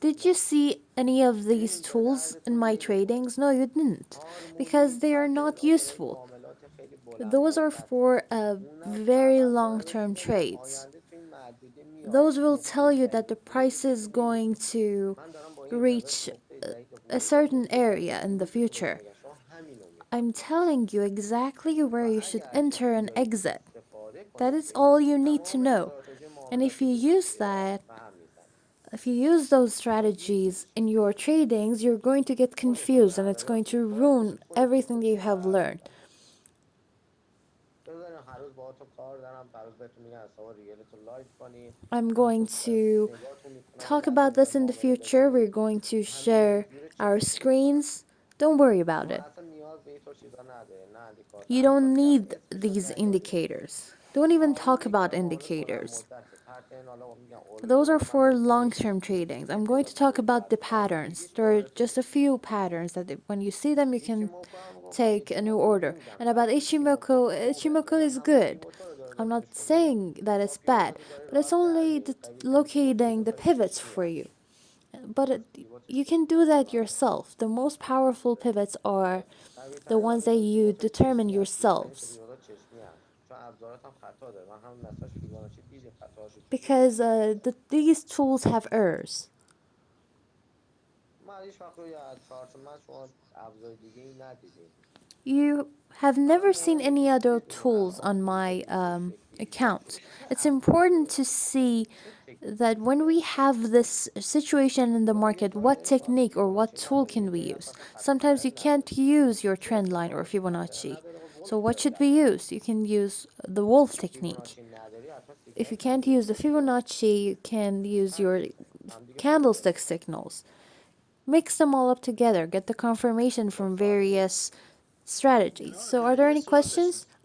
Did you نه. see any of these ببینید اینجا tools in دردتون my نمیخوره. tradings? No, you didn't. Because هارمونیک they are تحت not اعلام داره useful. معاملات خیلی بلند Those are مدته، for اونم very فقط long داره term نشون میده trades. آینده توی این محدوده میاد، Those will tell نقطه you that ضعیف the توی price روز is going میبینید. to من دارم با این روش reach نقطه ضعیف a ورودت، certain نقطه ضعیف area in the خروجت رو بهتون future. میگم، شما همینو I'm میخواید. telling you exactly where و you should اگر که enter and بیایید exit. استفاده That کنید، is ببینید all you need to تمام know. استراتژی And if معاملاتی you که use اینجوریه that, به هم میزنه. if you use those و یکی strategies میشه in your tradings, you're going to get خودتون confused and it's بردارید، going to باز ruin بشید خودتون رو everything you بتونید have ضرر learned. بزنید. بذارین هر روز باهاتون کار دارم، هر روز بهتون میگن حساب ریالتون لایک کنید، I'm من going to نگاهتون میکنم talk اگر about بهتر this in the معامله future. We're بکنید going to همینجوری share جوری our چشتون میکنم. screens. Don't worry about شما it. اصلا نیاز به اینطور چیزا نداره، نه You اندیکاتور don't که اصلا need اسمش هم these جای یاد گرفتیم. indicators. Don't even talk هارمونیک about برای معاملات بلند indicators. مدته، پترن، حالا میگم Those are الگوها من for بهتون long میگم term tradings. I'm که going to تعداد talk خروج about در the روز، حالا patterns. دیویس There are واردتون just a میشه. few patterns that when you see them, you can ایچیموکو هم گفتم، take a new ایچیموکو رو order. نمیگم And about بده، ایچیموکو Ichimoku, خوبه، Ichimoku ولی is همون good. پیوتا رو داره I'm بهتون not نشون میده. saying that شما it's bad, پیوتا رو دارید but it's راحت در only میارید، قوی ترین پیوت locating the بازار pivots چشمی for you. هست. But پیوتش you خیلی can do قویه that برای yourself. The most powerful pivots are قوی the ترین هم ones that میتونه you پیوت determine چشمی هست، بیشترین yourselves. پیوت چشمی هست، چون ابزارات هم خطا داره. من همون مساج فیبوناچی دیدیم خطاهاشو دیدیم. Because these tools have errors. من هیچ وقت روی چارت من شما ابزار دیگه ای ندیدیم. You have الان never seen مهمه any که other بدونی tools الان on روز my داریم چه شکلی account. هستش، چه It's ابزاری رو important to داریم، see چه that تکنیکی when we داریم. have this situation in the شما یه market, جایی what داریم چارت technique or what فیبوناچی tool نداره، can یه we جایی هست use? اصلا خط Sometimes you ترن can't نداره، use your یه trend line or اتفاقی پس ترن Fibonacci. نداره، So ولف what دارید should we حتما. use? You can use the wolf technique. فیبوناچی نداری حتما If you سیگنال can't use the کندلستیک دارید، Fibonacci, you can use فرق your میکنه، همدیگه خیلی candlestick ارتباط داره. signals. Mix them all up together. Get the confirmation خب from سوال دیگه. various strategies. So, are there any questions?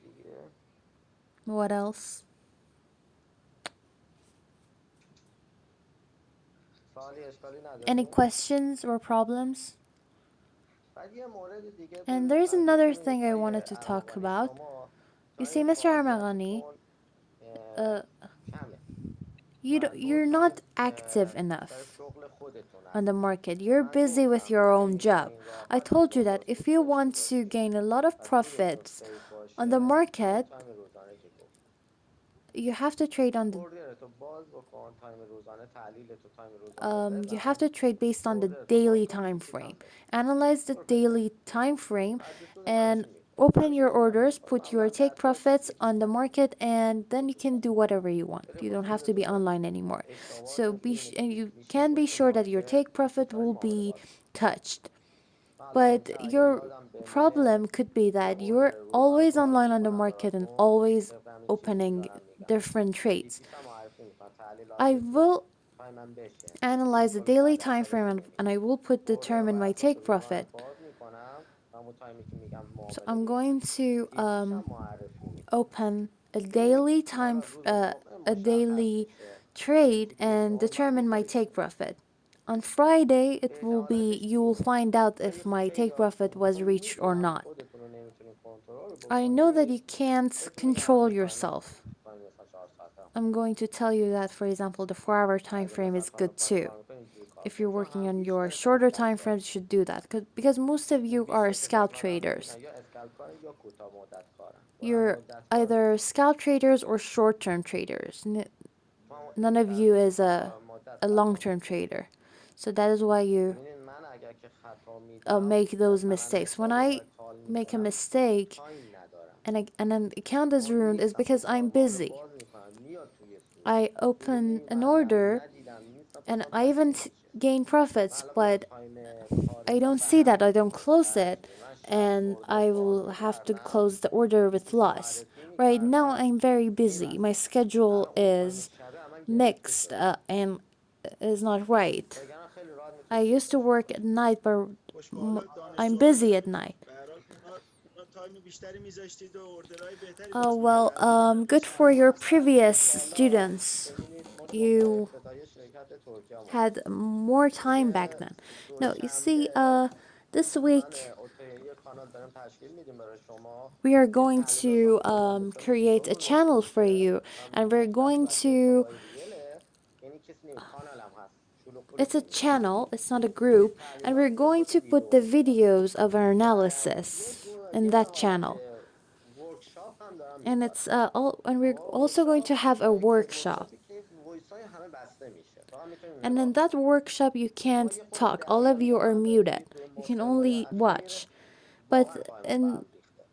دیگه What else? سوالی اشکالی Any نداریم. questions or problems? بعد یه مورد دیگه And ببینید there's توجه another کنید thing I آیه wanted to talk ارمغانی about. شما You see, تایم Mr. فعالیت Armagani, تو uh, کمه و تو you're not چون active سر enough شغل خودتون on the هستی. market. You're من busy with گفتم your اگه own job. میتونین I راحت told you that ایجاد if سود you داشته want to باشین gain a lot of و پولتون profits سیف on the باشه همون market, تایم روزانه که گفتم you have to trade on the اوردر تو باز بکن، تایم روزانه تحلیل تو تایم روزانه you have ببند، to trade based on the اوردر تو باز daily کن time کیپ frame. هم بشی، Analyze the برو پیدا. daily time frame بعد سود and همشون میکنه، open همیشه your اینجوری orders, میکنه. put your من take 10 تا profits on the میفروشم market, and then you میفروشم. can do whatever you want. بریم You با don't have تیم to be روزانه. online anymore. So اشتباهاتون be اینه که and you میشین can be پشت sure that your مایکت take سی profit تای will معامله be باز میکنید. touched. من But الپانسه اگه your یادم بمونه problem could be یه that you're اوردر روزانه always باز online on the میکنم market and براتون، always طبق همین چیزی که opening دارم میگم. different trades. BTC هم معرفی میکنم، تحلیلات I بگیر، will تایمم بشه، analyze the کنترل daily فعالیت time های frame and خودمون. I will put اوردر رو determine بر my اساس take روزانه profit. باز میکنم، همون تایمی که میگم So معامله I'm going میگیریم. to BTC هم معرفی میکنم. open a این daily time حالا روز جمعه a مشخص daily میشه trade BTC and شما بعد determine my میخوری take چقدر. profit. On Friday, it will be احتمالاتش you will اینه، find out ولی if my take خیلیاتون profit was چون reached or میدونم not. خودتون رو نمیتونین کنترل I know that بکنید you can't بهتون میگم control همین تایم yourself. تایم مثلا 4 ساعته هم I'm خوبه. going to tell you that, for example, the 4-hour time اگه frame مثلا is تایم good پایین too. کار میکنید اینجوری کار If کنید، you're چون working هم on بیشتر your اتفاق shorter شب time داره. frames, you should do that because most of you are بیشتر scalp کسایی هستن که traders. اینا یا اسکلپ کارن یا کوتاه مدت کارن. بلند You're مدت کار either نیست. scalp traders or short-term traders. تو هم None of you is کوتاه مدت a خطا long-term میکنید. trader. So that is why you ببینید من اگر که خطا میدم make those مثلا mistakes. When حساب رو I برای کال make a میکنم mistake تایم ندارم، and an account is چون ruined is نیستم because پشت I'm معامله busy. باز میکنم میاد توی سود، I سود open an نمیبندم order ندیدم نیستم فکر and کنم I even تخریب میشه. gain من profits, الان میگم but تایم I کاری من don't به see that. هم I don't میخوره. close it, فرض کنید من شب and اوردر I باز will have to میکردم close the order with BTC loss. معرفی Right now, میکردم I'm very busy. My میبستم. schedule الان اون تایم is شبه من گرفته mixed شده، and is not right. وگرنه خیلی راحت I میتونید سود used to داشته work at باشید. night, but خوش به حال I'm دانشجوها busy at بودن. night. به هر حال اونا تایم بیشتری میذاشتید و اوردرهای بهتری Oh, باز میکرد. well, الان دیدم که good for شبها your مثلا previous انشالله students. ببینید ما جمعه You افتتاحیه شرکت ترکیه had هستیم. more time back دیگه then. No, you see, دوشنبه this من week یه کانال دارم تشکیل میدیم برای شما. we are یه going تحلیلات to خیلی با مثال create a ویدیو نوشته channel for میشه. you, من and we're مختص going بچه to. حسابای ریله، یعنی کسی نمی کانال هم هست، شلوغ It's a پولتون میکنم. channel, it's not a این group, and we're تحلیلات به going صورت to put the ویدیو میاد. videos of our یه analysis in یه that channel. مهارت ورکشاپ هم دارم And میذارم. it's and we're خب also going to ورکشاپ have a که workshop. ورکشاپی که وایس های همه بسته میشه، فقط میتونید And in نگاه that کنید. workshop, you شما can't یه خورده talk. All of درگیری you با are هم muted. دارید روی You can ماسلهای only اخیر، watch. واقعا But تایم به in هم ریخته.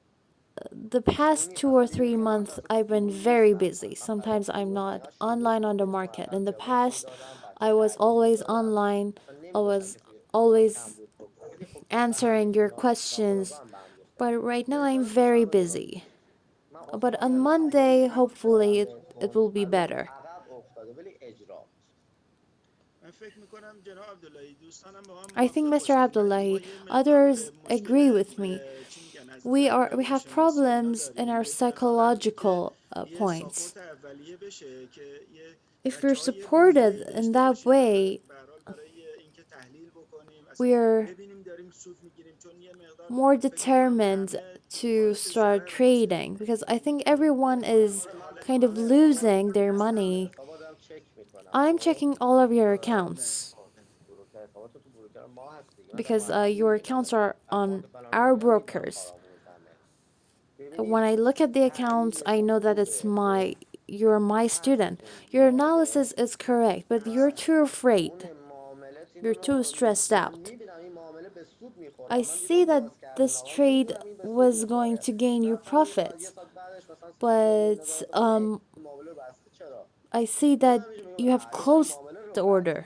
the past ببینید 2 or اصلا یه 3 months, متاسفم I've been گروه very نیستم. busy. من برای Sometimes I'm گروه not اینا شیوه online on the خوبیه، چون market. اول In the تئوریک past, میدادم، بچه I was تحلیل always میدادن، online. اصلا I نمیذاشتن was کسی حساب always کمبود بکنه. ولی خب به هم answering ریخت، your اینا ناخودآگاه questions. هم به هم ریخته. But right now, I'm انشالله very دوشنبه درست busy. میشه. من But عذرخواهی on از تاخیر Monday, hopefully, میکنم it بهتون، will be هنوز better. عقب افتاده ولی اجرات. من فکر میکنم جناب عبداللهی دوستانم با هم I think, موافق Mr. باشن، ولی ما Abdullahi, یه مقدار others agree مشکل with me. چی میگن از We نظر we have روانشناسی و اینا problems in داریم. our یکی حالا اینکه psychological یه points. ساپورت اولیه بشه که یه If we're بچه های حوزه‌ای supported in داشته that باشیم way, به هر حال برای اینکه تحلیل بکنیم، اصلا we're ببینیم داریم سود میگیریم. چون یه مقدار more فکر میکنم determined همه to حالت start ضرر بازی trading because I think فکر everyone کنم is آره، من حالت kind of همه حسابا losing their همه money. حسابا دارم چک میکنم. I'm خب checking all of your نه accounts بروکر حسابات تو بروکر ما هست دیگه، من دارم because معرفی your میکنم. accounts are on اکانت فلان رو our میگم میبینم brokers. کارآموزمه. When ببینید I look at the accounts, I تحلیلتون know that it's خوبه، خب you're my student. ترستون Your analysis زیاده. is correct, but you're من too afraid. اون معاملت You're too stressed من out. میبینم این معامله به سود I میخوره، من see دیدم that باز کردین this آقا، trade میدونم این به سود was going میخوره، to gain you رفتم یه profits, ساعت بعدش مثلا سود داره اینا but دارم گفتم ای این معامله رو بسته چرا. I see that خودم میگم you have چرا این closed معامله رو the بست. order.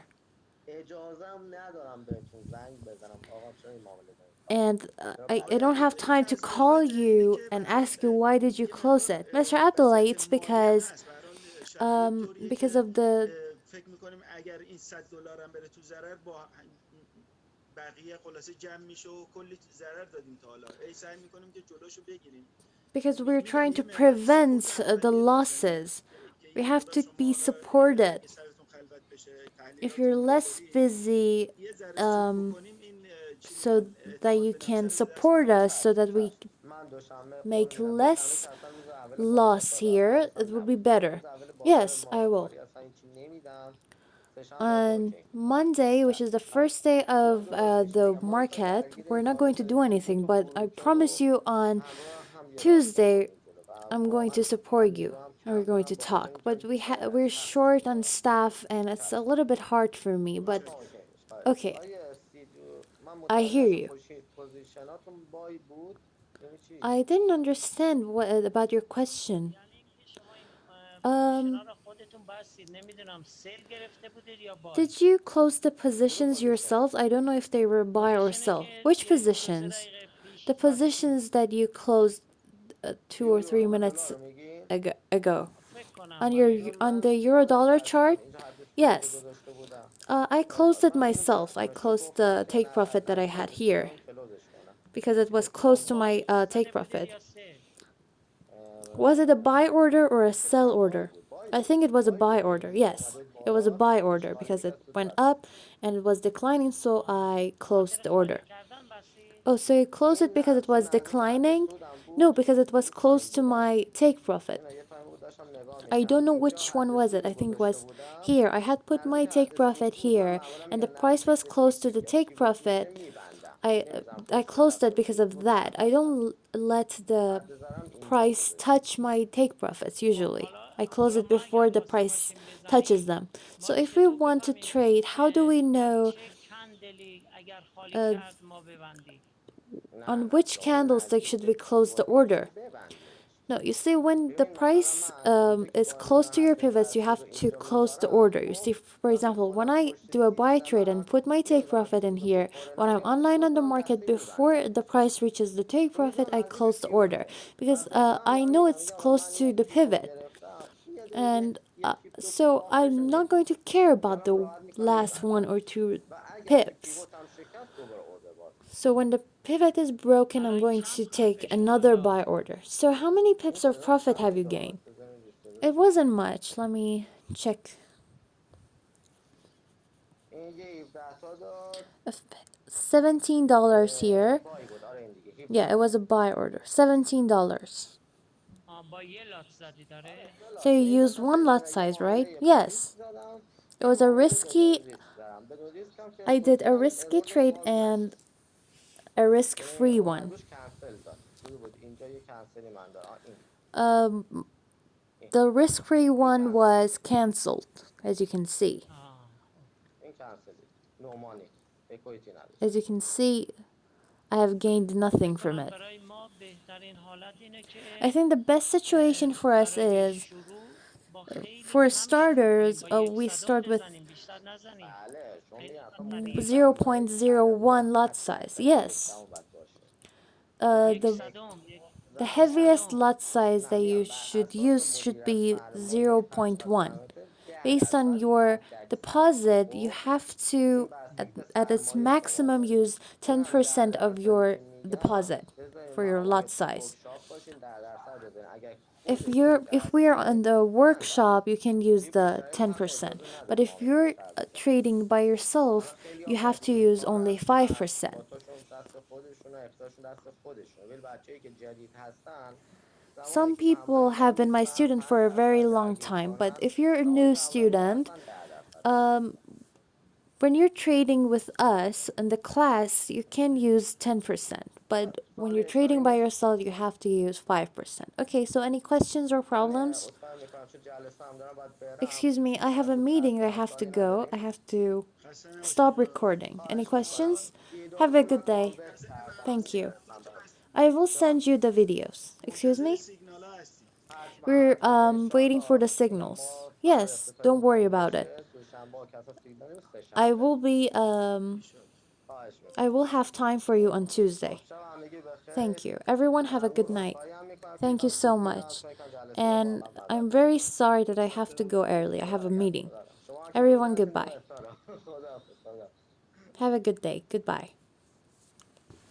اجازم ندارم بهتون زنگ بزنم آقا چرا این معامله دارین کار And میکنید، چرا I بسته don't have شده. time یکی to از call علت اینه you که به and هر حال ask you why did you یه close مقدار it, Mr. Abdullah. وضعیت It's مالی هم because هست. به هر حال شرایط طوریه because که of the فکر میکنیم اگر این $100 هم بره تو ضرر، با بقیه خلاصه جمع میشه و کلی ضرر دادیم تا حالا. ای سعی میکنیم که جلوشو بگیریم. because we're میگم trying یه to مقدار ساپورت prevent the اولیه لازمه losses. که We یه have مقدار to شما be حالا supported. اگه سرتون خلوت بشه If you're تحلیلاتتون less بذارید busy, یه ذره سود um, بکنیم، این چی so میگن that اعتماد you به نفس can رو به دست support میاریم. us so چشم that we چشم. من دوشنبه قول make میدم، دوشنبه less که اصلا روز اول loss here, it would be better. Yes, I will. On Monday, which is the first day of the market, we're not going to do anything, but I promise you on Tuesday, I'm going to support you and we're going to talk. But we're short on staff and it's a little bit hard for me, but okay, I hear you. I didn't understand what about your question. Did you close the positions yourself? I don't know if they were buy or sell. Which positions? The positions that you closed 2 or 3 minutes ago. On the euro dollar chart? Yes. I closed it myself. I closed the take profit that I had here because it was close to my take profit. Was it a buy order or a sell order? I think it was a buy order. Yes, it was a buy order because it went up and it was declining, so I closed the order. Oh, so you closed it because it was declining? No, because it was close to my take profit. I don't know which one was it. I think it was here. I had put my take profit here and the price was close to the take profit. I closed it because of that. I don't let the price touch my take profits usually. I close it before the price touches them. So if we want to trade, how do we know uh, on which candlestick should we close the order? No, you see, when the price is close to your pivots, you have to close the order. You see, for example, when I do a buy trade and put my take profit in here, when I'm online on the market, before the price reaches the take profit, I close the order because I know it's close to the pivot. And so I'm not going to care about the last 1 or 2 pips. So when the pivot is broken, I'm going to take another buy order. So how many pips of profit have you gained? It wasn't much. Let me check. $17 here. Yeah, it was a buy order. $17. So you used one lot size, right? Yes. It was a risky. I did a risky trade and a risk-free one. Um, the risk-free one was cancelled, as you can see. As you can see, I have gained nothing from it. I think the best situation for us is, for starters, we start with 0.01 lot size. Yes. The heaviest lot size that you should use should be 0.1. Based on your deposit, you have to, at its maximum, use 10% of your deposit for your lot size. If we are on the workshop, you can use the 10%. But if you're trading by yourself, you have to use only 5%. Some people have been my student for a very long time, but if you're a new student, when you're trading with us in the class, you can use 10%, but when you're trading by yourself, you have to use 5%. Okay, so any questions or problems? Excuse me, I have a meeting, I have to go. I have to stop recording. Any questions? Have a good day. Thank you. I will send you the videos. Excuse me? We're waiting for the signals. Yes, don't worry about it. I will be I will have time for you on Tuesday. Thank you. Everyone have a good night. Thank you so much. And I'm very sorry that I have to go early. I have a meeting. Everyone goodbye. Have a good day. Goodbye.